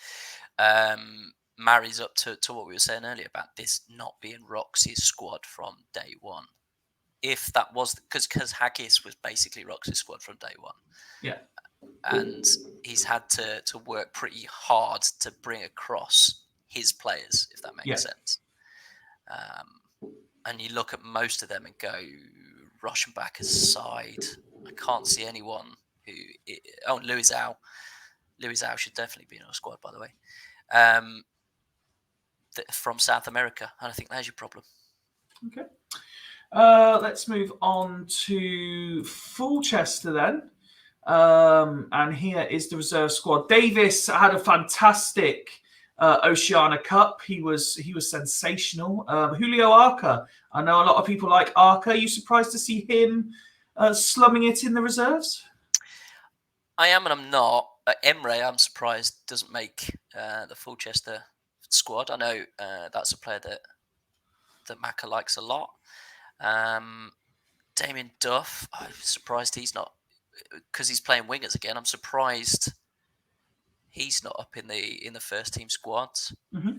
marries up to what we were saying earlier about this not being Roxy's squad from day one. If that was because Haggis was basically Roxy's squad from day one.
Yeah.
And he's had to work pretty hard to bring across his players, if that makes sense. And you look at most of them and go, Rochenbach aside, I can't see anyone who... Louis Zhao. Louis Zhao should definitely be in our squad, by the way. From South America. And I think there's your problem.
Okay. Let's move on to Fulchester then. And here is the reserve squad. Davis had a fantastic Oceania Cup. He was sensational. Julio Arca. I know a lot of people like Arca. Are you surprised to see him slumming it in the reserves?
I am and I'm not. Emre, I'm surprised, doesn't make the Fulchester squad. I know that's a player that Maka likes a lot. Damien Duff, I'm surprised he's not, because he's playing wingers again. I'm surprised he's not up in the first team squads.
Mm-hmm.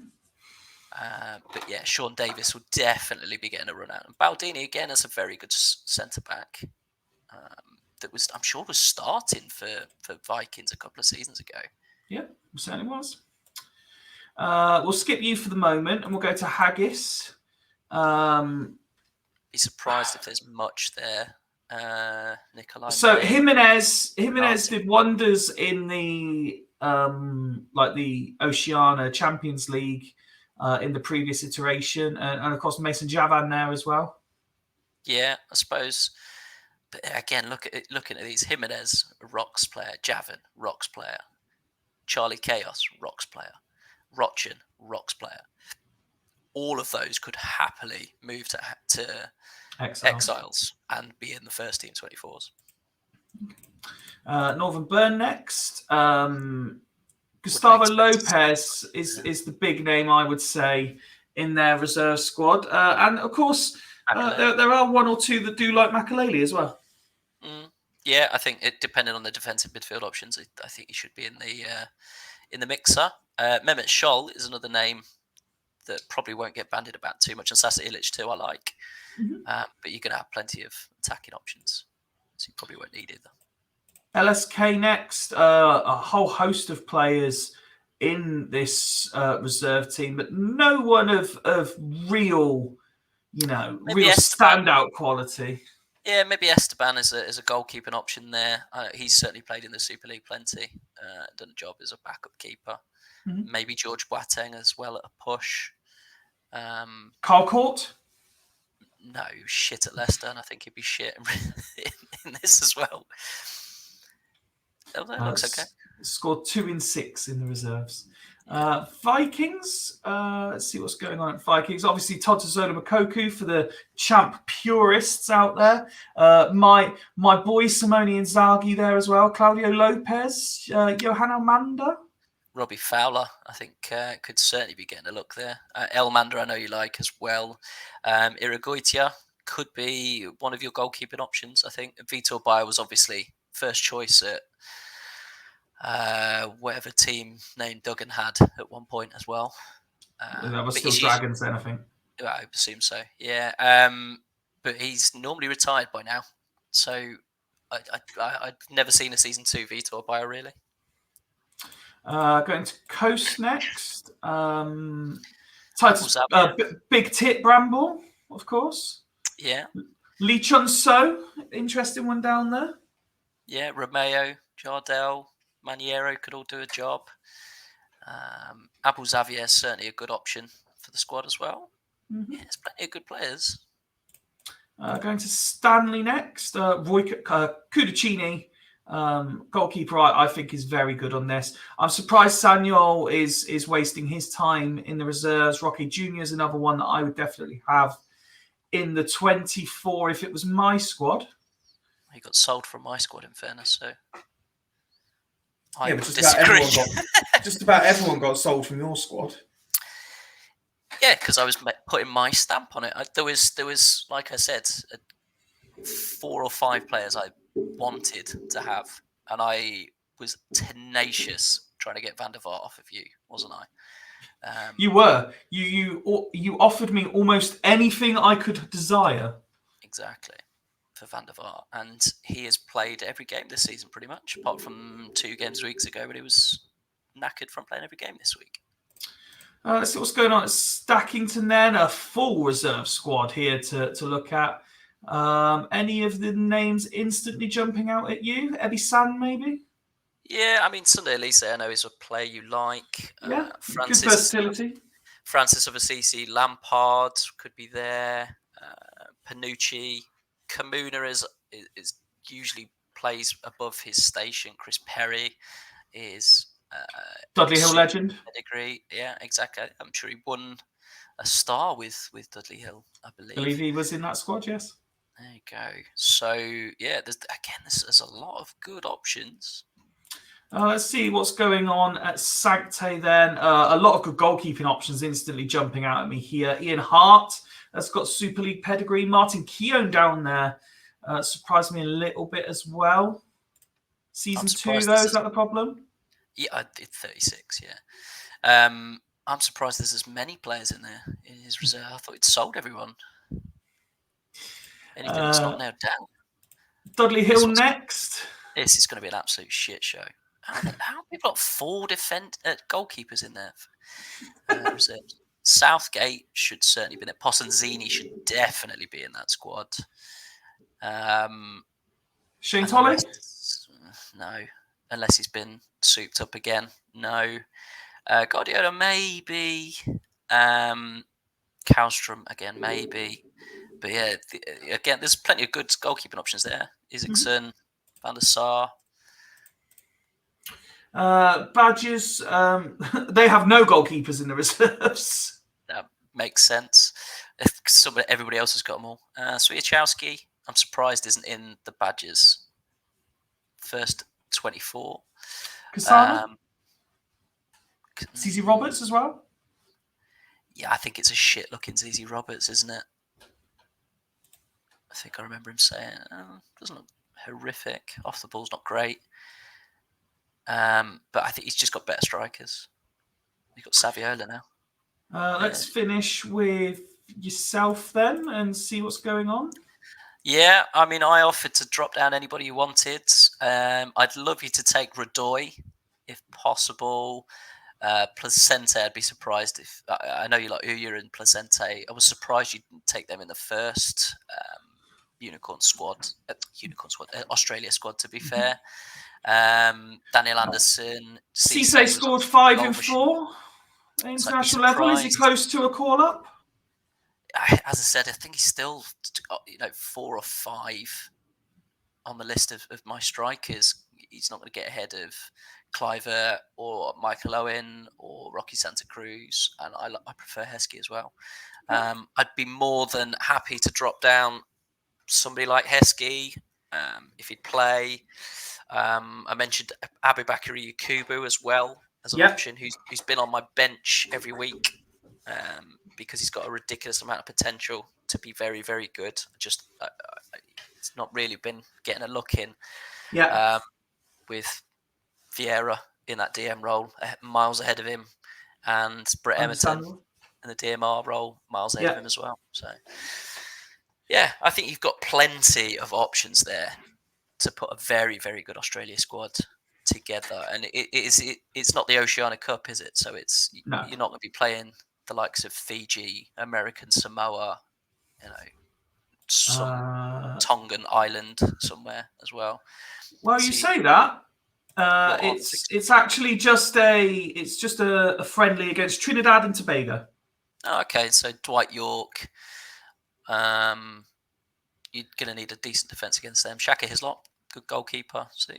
But yeah, Sean Davis will definitely be getting a run out. And Baldini again is a very good centre back. I'm sure was starting for Vikings a couple of seasons ago.
Yeah, it certainly was. We'll skip you for the moment, and we'll go to Haggis.
Be surprised if there's much there. Nikolai.
So
May.
Jimenez did wonders in the the Oceania Champions League in the previous iteration, and of course Mason Javan there as well.
Yeah, I suppose. But again, looking at these: Jimenez, Rocks player; Javan, Rocks player; Charlie Chaos, Rocks player; Rochin, Rocks player. All of those could happily move to Exiles and be in the first team 24s.
Northern Burn next. Gustavo Lopez is the big name, I would say, in their reserve squad. And of course, there are one or two that do like Makaleli as well.
Yeah, I think it depending on the defensive midfield options, I think he should be in the mixer. Mehmet Scholl is another name that probably won't get bandied about too much, and Sasa Ilic too, I like.
Mm-hmm.
But you're going to have plenty of attacking options, so you probably won't need either.
LSK next, a whole host of players in this reserve team, but no one of real, real standout quality.
Yeah, maybe Esteban is a goalkeeping option there. He's certainly played in the Super League plenty. Done a job as a backup keeper. Mm-hmm. Maybe George Boateng as well at a push.
Carl Court?
No, he was shit at Leicester, and I think he'd be shit in this as well. That looks okay.
Scored 2 in 6 in the reserves. Vikings. Let's see what's going on at Vikings. Obviously, Totazola Makoku for the champ purists out there. My boy Simone Inzaghi there as well. Claudio Lopez. Johan Almanda.
Robbie Fowler, I think, could certainly be getting a look there. Elmander, I know you like as well. Irigoitia could be one of your goalkeeping options, I think. Vitor Bayer was obviously first choice at whatever team name Duggan had at one point as well.
That was still Dragons then, I think.
I assume so, yeah. But he's normally retired by now. So I've never seen a season 2 Vitor Bayer, really.
Going to Coast next. Titus, Big Tit Bramble, of course.
Yeah.
Lee Chun So, interesting one down there.
Yeah, Romeo, Jardel, Maniero could all do a job. Abu Xavier is certainly a good option for the squad as well. Mm-hmm. Yeah, there's plenty of good players.
Going to Stanley next. Roy Cudicini. Goalkeeper, I think, is very good on this. I'm surprised Sanyol is wasting his time in the reserves. Rocky Jr. is another one that I would definitely have in the 24 if it was my squad.
He got sold from my squad, in fairness, so
I would disagree. Just about everyone got sold from your squad.
Yeah, because I was putting my stamp on it. There was, like I said, 4 or 5 players I wanted to have, and I was tenacious trying to get Van der Vaart off of you, wasn't I?
You were. You offered me almost anything I could desire.
Exactly, for Van der Vaart, and he has played every game this season pretty much, apart from 2 games weeks ago, but he was knackered from playing every game this week.
Let's see what's going on at Stackington then. A full reserve squad here to look at. Any of the names instantly jumping out at you? Ebby San, maybe?
Yeah, I mean, Sunday Elise, I know is a player you like.
Yeah, Francis, good versatility.
Francis of Assisi, Lampard could be there. Panucci. Kamuna is usually plays above his station. Chris Perry is...
Dudley Hill legend.
Pedigree. Yeah, exactly. I'm sure he won a star with Dudley Hill, I believe.
I believe he was in that squad, yes.
There you go. So, yeah, there's a lot of good options.
Let's see what's going on at Sancte then. A lot of good goalkeeping options instantly jumping out at me here. Ian Hart has got Super League pedigree. Martin Keown down there surprised me a little bit as well. Season 2, though, is that the problem?
Yeah, I did 36, yeah. I'm surprised there's as many players in there in his reserve. I thought he'd sold everyone. Anything that's not nailed down.
Dudley Hill next.
This is going to be an absolute shit show. How have people got 4 goalkeepers in there? Reserves. Southgate should certainly be there. Possanzini should definitely be in that squad.
Shane Tolley?
No, unless he's been souped up again. No. Guardiola maybe. Kallstrom again maybe. But yeah, again, there's plenty of good goalkeeping options there. Isaacson, Van der Sar.
Badgers, they have no goalkeepers in the reserves.
That makes sense. Everybody else has got them all. Swiatkowski, I'm surprised isn't in the Badgers. First 24.
Kasana? ZZ Roberts as well?
Yeah, I think it's a shit-looking ZZ Roberts, isn't it? I think I remember him saying, doesn't look horrific. Off the ball's not great. But I think he's just got better strikers. You've got Saviola now.
Let's finish with yourself then and see what's going on.
Yeah, I mean, I offered to drop down anybody you wanted. I'd love you to take Radoy, if possible. Placente, I'd be surprised if... I know you like Uya and Placente. I was surprised you didn't take them in the first Australia squad, to be fair. Daniel Anderson.
Cisse scored 5 in 4 at international level. Is he close to a call-up?
As I said, I think he's still 4 or 5 on the list of my strikers. He's not going to get ahead of Cliver or Michael Owen or Rocky Santa Cruz, and I prefer Heskey as well. I'd be more than happy to drop down somebody like Heskey if he'd play. I mentioned Abubakar Yakubu as well as an option who's been on my bench every week because he's got a ridiculous amount of potential to be very, very good. It's not really been getting a look in with Vieira in that DM role, miles ahead of him, and Brett Emerton in the DMR role, miles ahead of him as well. So, yeah, I think you've got plenty of options there to put a very, very good Australia squad together. And it's not the Oceania Cup, is it? So you're not going to be playing the likes of Fiji, American Samoa, some Tongan island somewhere as well.
Well, you say that. It's actually just a friendly against Trinidad and Tobago.
Okay, so Dwight York, you're going to need a decent defence against them. Shaka Hislop, good goalkeeper. So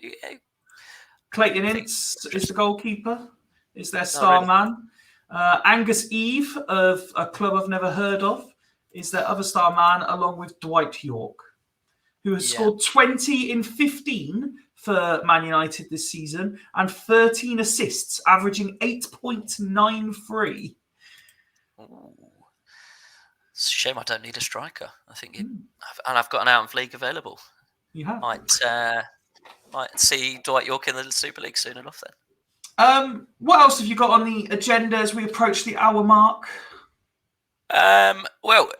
Clayton Ince is the goalkeeper. Is their star man. Angus Eve of a club I've never heard of is their other star man, along with Dwight York, who has scored 20 in 15 for Man United this season and 13 assists, averaging 8.93.
It's a shame I don't need a striker. I think, and I've got an out of league available.
You have.
Might see Dwight York in the Super League soon enough then.
What else have you got on the agenda as we approach the hour mark?
Well,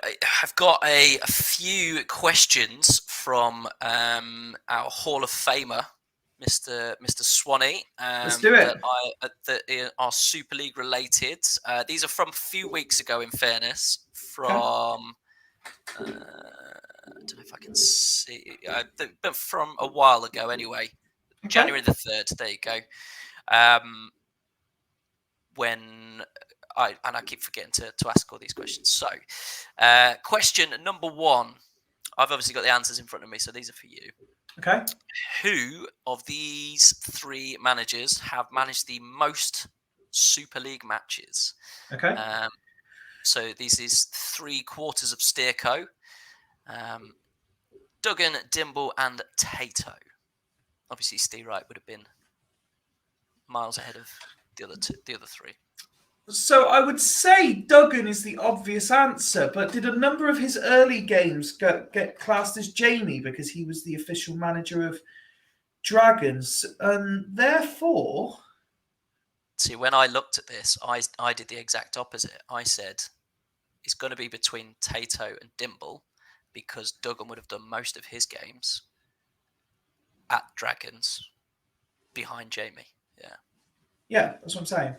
I've got a few questions from our Hall of Famer, Mr. Swanee.
Let's do it.
That are Super League related. These are from a few weeks ago, in fairness. From I don't know if I can see, but from a while ago anyway. Okay. January the 3rd. There you go. When I keep forgetting to ask all these questions. So, question number 1. I've obviously got the answers in front of me, so these are for you.
Okay.
Who of these 3 managers have managed the most Super League matches?
Okay.
So this is 3 quarters of Steerco. Duggan, Dimble, and Tato. Obviously, Steve Wright would have been miles ahead of the other three.
So I would say Duggan is the obvious answer, but did a number of his early games get classed as Jamie because he was the official manager of Dragons, and therefore...
See, when I looked at this, I did the exact opposite. I said it's going to be between Tato and Dimble because Duggan would have done most of his games at Dragons behind Jamie. Yeah.
Yeah, that's what I'm saying.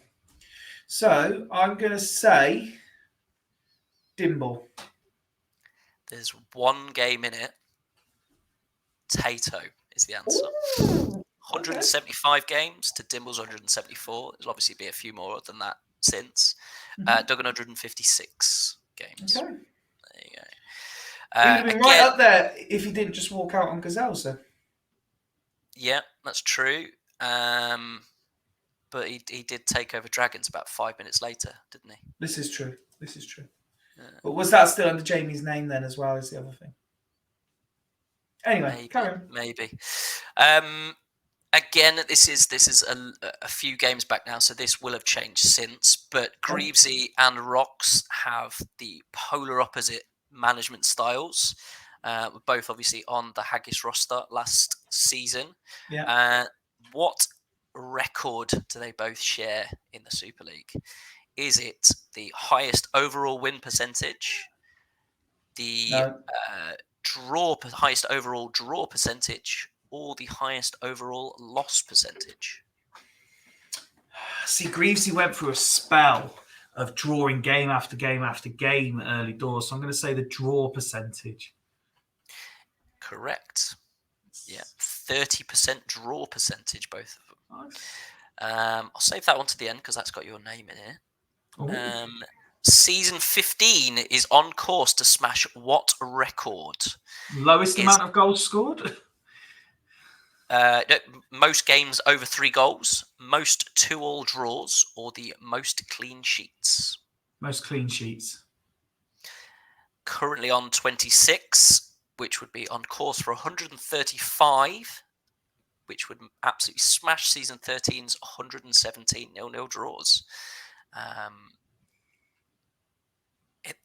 So I'm going to say Dimble.
There's one game in it. Tato is the answer.
Ooh,
175 games to Dimble's 174. There'll obviously be a few more than that since. Duggan 156 games.
Okay.
There you go.
He would have been right up there if he didn't just walk out on Gazelle, so.
Yeah, that's true. But he did take over Dragons about 5 minutes later, didn't he?
This is true. Yeah. But was that still under Jamie's name then as well as the other thing? Anyway, carry on.
Maybe. Again, this is a few games back now, so this will have changed since. But Greavesy and Rox have the polar opposite management styles. Both obviously on the Haggis roster last season.
Yeah.
What record do they both share in the Super League? Is it the highest overall win percentage, the highest overall draw percentage, or the highest overall loss percentage?
See, Greavesy went through a spell of drawing game after game after game early doors, so I'm going to say the draw percentage.
Correct. Yeah, 30% draw percentage, both of them.
Nice.
I'll save that one to the end because that's got your name in here. Season 15 is on course to smash what record?
Lowest amount of goals scored?
Most games over 3 goals, most 2-all draws, or the most clean sheets?
Most clean sheets.
Currently on 26, which would be on course for 135, which would absolutely smash Season 13's 117 0-0 draws.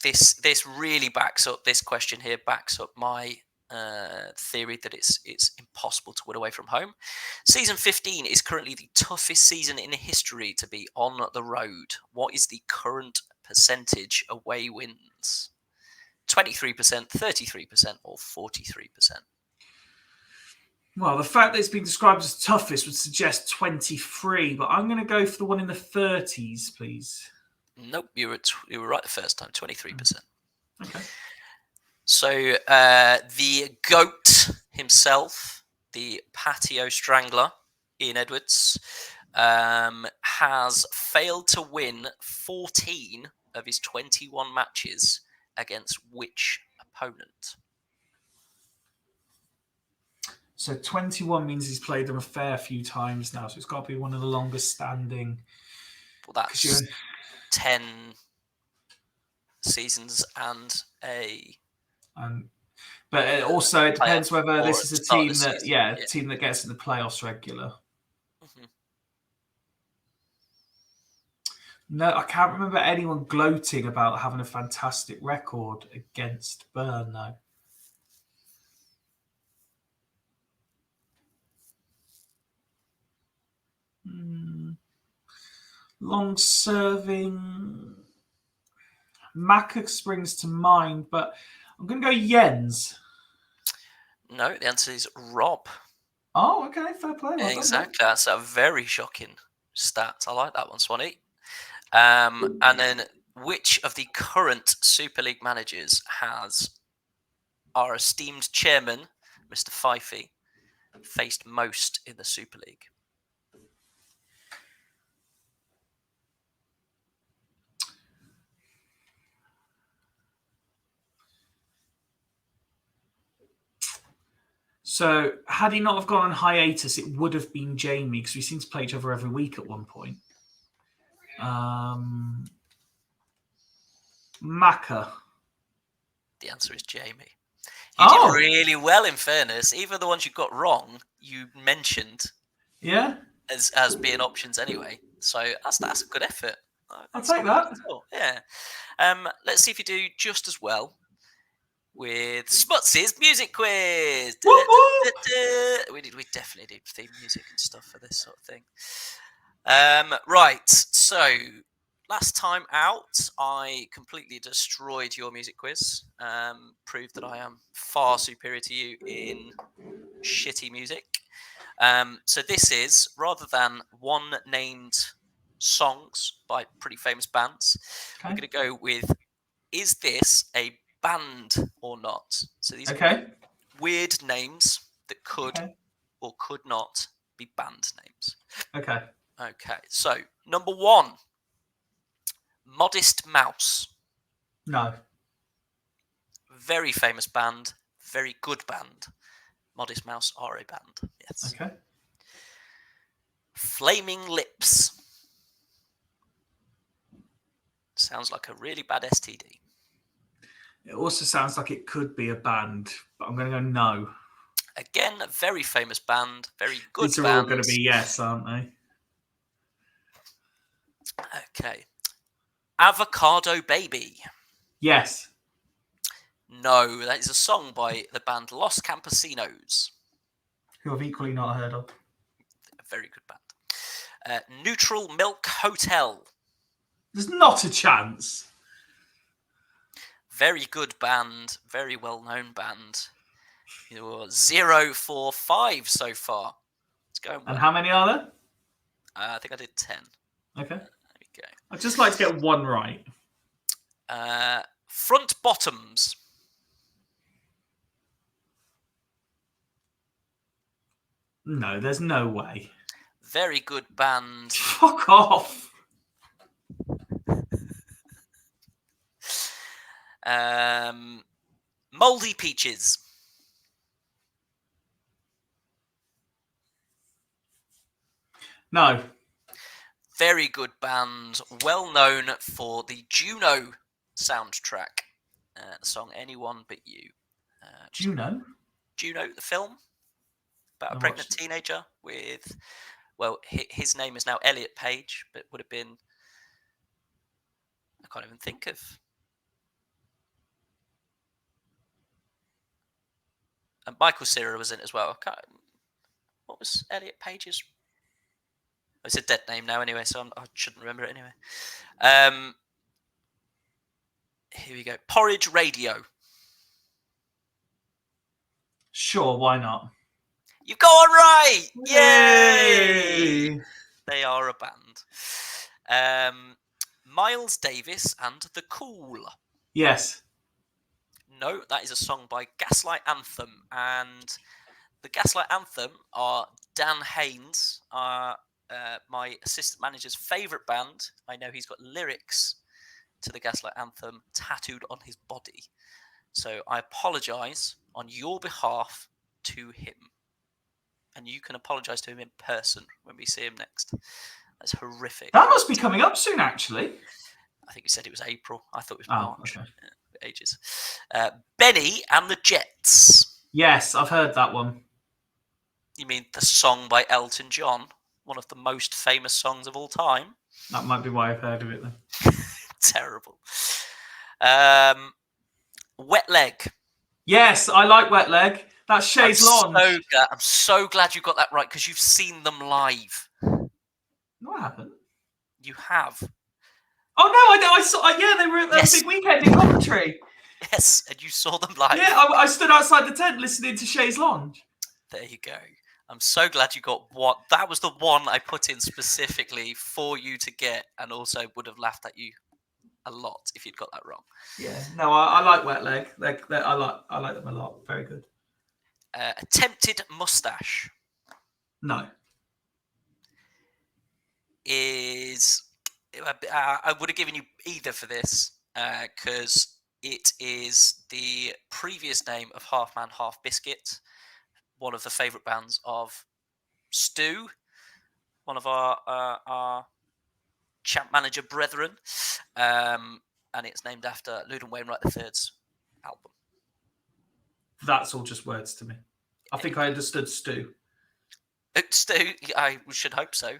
This really backs up, this question here backs up my theory that it's impossible to win away from home. Season 15 is currently the toughest season in history to be on the road. What is the current percentage away wins? 23%, 33%, or 43%?
Well, the fact that it's been described as toughest would suggest 23, but I'm going to go for the one in the 30s, please.
Nope, you were right the first time, 23%.
Okay.
So the GOAT himself, the patio strangler, Ian Edwards, has failed to win 14 of his 21 matches against which opponent?
So 21 means he's played them a fair few times now, so it's got to be one of the longest standing.
Well, that's 10 seasons and a...
but also it depends whether this is a team that, team that gets in the playoffs regular.
Mm-hmm.
No, I can't remember anyone gloating about having a fantastic record against Burn, though. Long-serving... Maka springs to mind, but I'm going to go Jens.
No, the answer is Rob.
Oh, okay, fair play. Well
exactly, done, that's a very shocking stat. I like that one, Swanee. And then, which of the current Super League managers has our esteemed chairman, Mr. Fyfie, faced most in the Super League?
So, had he not have gone on hiatus, it would have been Jamie, because we seem to play each other every week at one point. Maka.
The answer is Jamie. You did really well, in fairness. Even the ones you got wrong, you mentioned.
Yeah?
as being options anyway. So that's a good effort.
I'll
It's
take
not bad
that.
at all. Yeah. Let's see if you do just as well with Smuts' music quiz.
Whoop, whoop.
We definitely need theme music and stuff for this sort of thing. Right. So last time out, I completely destroyed your music quiz. Proved that I am far superior to you in shitty music. So this is, rather than one named songs by pretty famous bands, we're
Okay.
going to go with, is this a band or not? So these are going to
Okay.
be weird names that could
Okay.
or could not be band names.
Okay.
Okay, so number one, Modest Mouse.
No.
Very famous band, very good band. Modest Mouse are a band, yes.
Okay.
Flaming Lips. Sounds like a really bad STD.
It also sounds like it could be a band, but I'm going to go no.
Again, a very famous band, very good
These are
band.
all going to be yes, aren't they?
Okay. Avocado Baby.
Yes.
No, that is a song by the band Los Campesinos.
Who I've equally not heard of.
A very good band. Neutral Milk Hotel.
There's not a chance.
Very good band, very well-known band. You're 0 for 5 so far. It's going well.
And how many are there?
I think I did 10.
Okay.
There we go.
I'd just like to get one right.
Front Bottoms.
No, there's no way.
Very good band.
Fuck off.
Moldy Peaches.
No.
Very good band, well known for the Juno soundtrack. The song "Anyone But You."
Juno?
Juno, the film about a pregnant teenager with, well, his name is now Elliot Page, but would have been, I can't even think of. And Michael Cera was in it as well. What was Elliot Page's? It's a dead name now anyway, so I shouldn't remember it anyway. Here we go. Porridge Radio.
Sure, why not?
You've got one right!
Yay!
Yay! They are a band. Miles Davis and The Cool.
Yes.
No, that is a song by Gaslight Anthem. And the Gaslight Anthem are Dan Haynes, my assistant manager's favourite band. I know he's got lyrics to the Gaslight Anthem tattooed on his body. So I apologise on your behalf to him. And you can apologise to him in person when we see him next. That's horrific.
That must be coming up soon, actually.
I think you said it was April. I thought it was March.
Okay.
Yeah, ages. Benny and the Jets.
Yes, I've heard that one.
You mean the song by Elton John? One of the most famous songs of all time.
That might be why I've heard of it then.
Terrible. Wet Leg.
Yes, I like Wet Leg. That's Chaise Lounge.
I'm so glad you got that right because you've seen them live.
No, I haven't.
You have.
Oh no, I saw. Yeah, they were at that big weekend in Coventry.
Yes, and you saw them live.
Yeah, I stood outside the tent listening to Chaise Lounge.
There you go. I'm so glad you got what. That was the one I put in specifically for you to get, and also would have laughed at you a lot if you'd got that wrong.
Yeah, no, I like Wet Leg. I like them a lot. Very good.
Attempted Mustache
No.
is. I would have given you either for this because it is the previous name of Half Man, Half Biscuit, one of the favourite bands of Stu, one of our champ manager brethren, and it's named after Loudon Wainwright III's album.
That's all just words to me. I think I understood Stu.
I should hope so.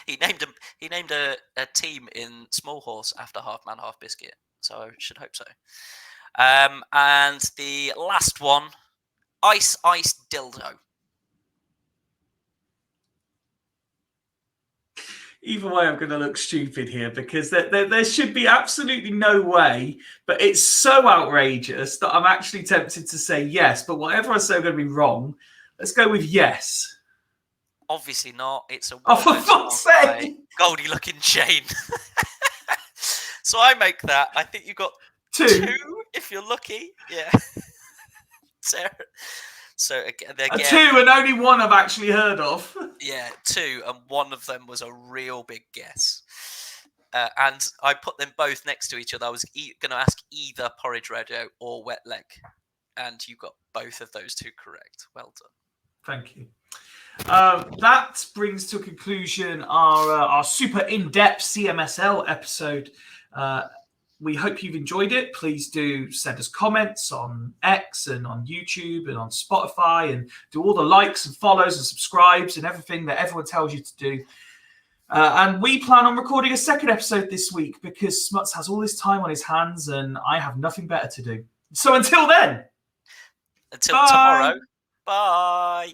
He named a team in Small Horse after Half Man, Half Biscuit, so I should hope so. And the last one, Ice Dildo.
Either way, I'm going to look stupid here because there should be absolutely no way, but it's so outrageous that I'm actually tempted to say yes. But whatever I say, I'm going to be wrong. Let's go with yes.
Obviously not. It's a
Oh, for fuck's sake!
Goldie looking chain. So I make that. I think you got
two
if you're lucky. Yeah. So again,
two and only one I've actually heard of.
Yeah, two, and one of them was a real big guess. And I put them both next to each other. I was going to ask either Porridge Radio or Wet Leg, and you got both of those two correct. Well done.
Thank you. That brings to a conclusion our super in-depth CMSL episode. We hope you've enjoyed it. Please do send us comments on X and on YouTube and on Spotify, and do all the likes and follows and subscribes and everything that everyone tells you to do. And we plan on recording a second episode this week because Smuts has all this time on his hands and I have nothing better to do. So until then.
Until tomorrow. Bye.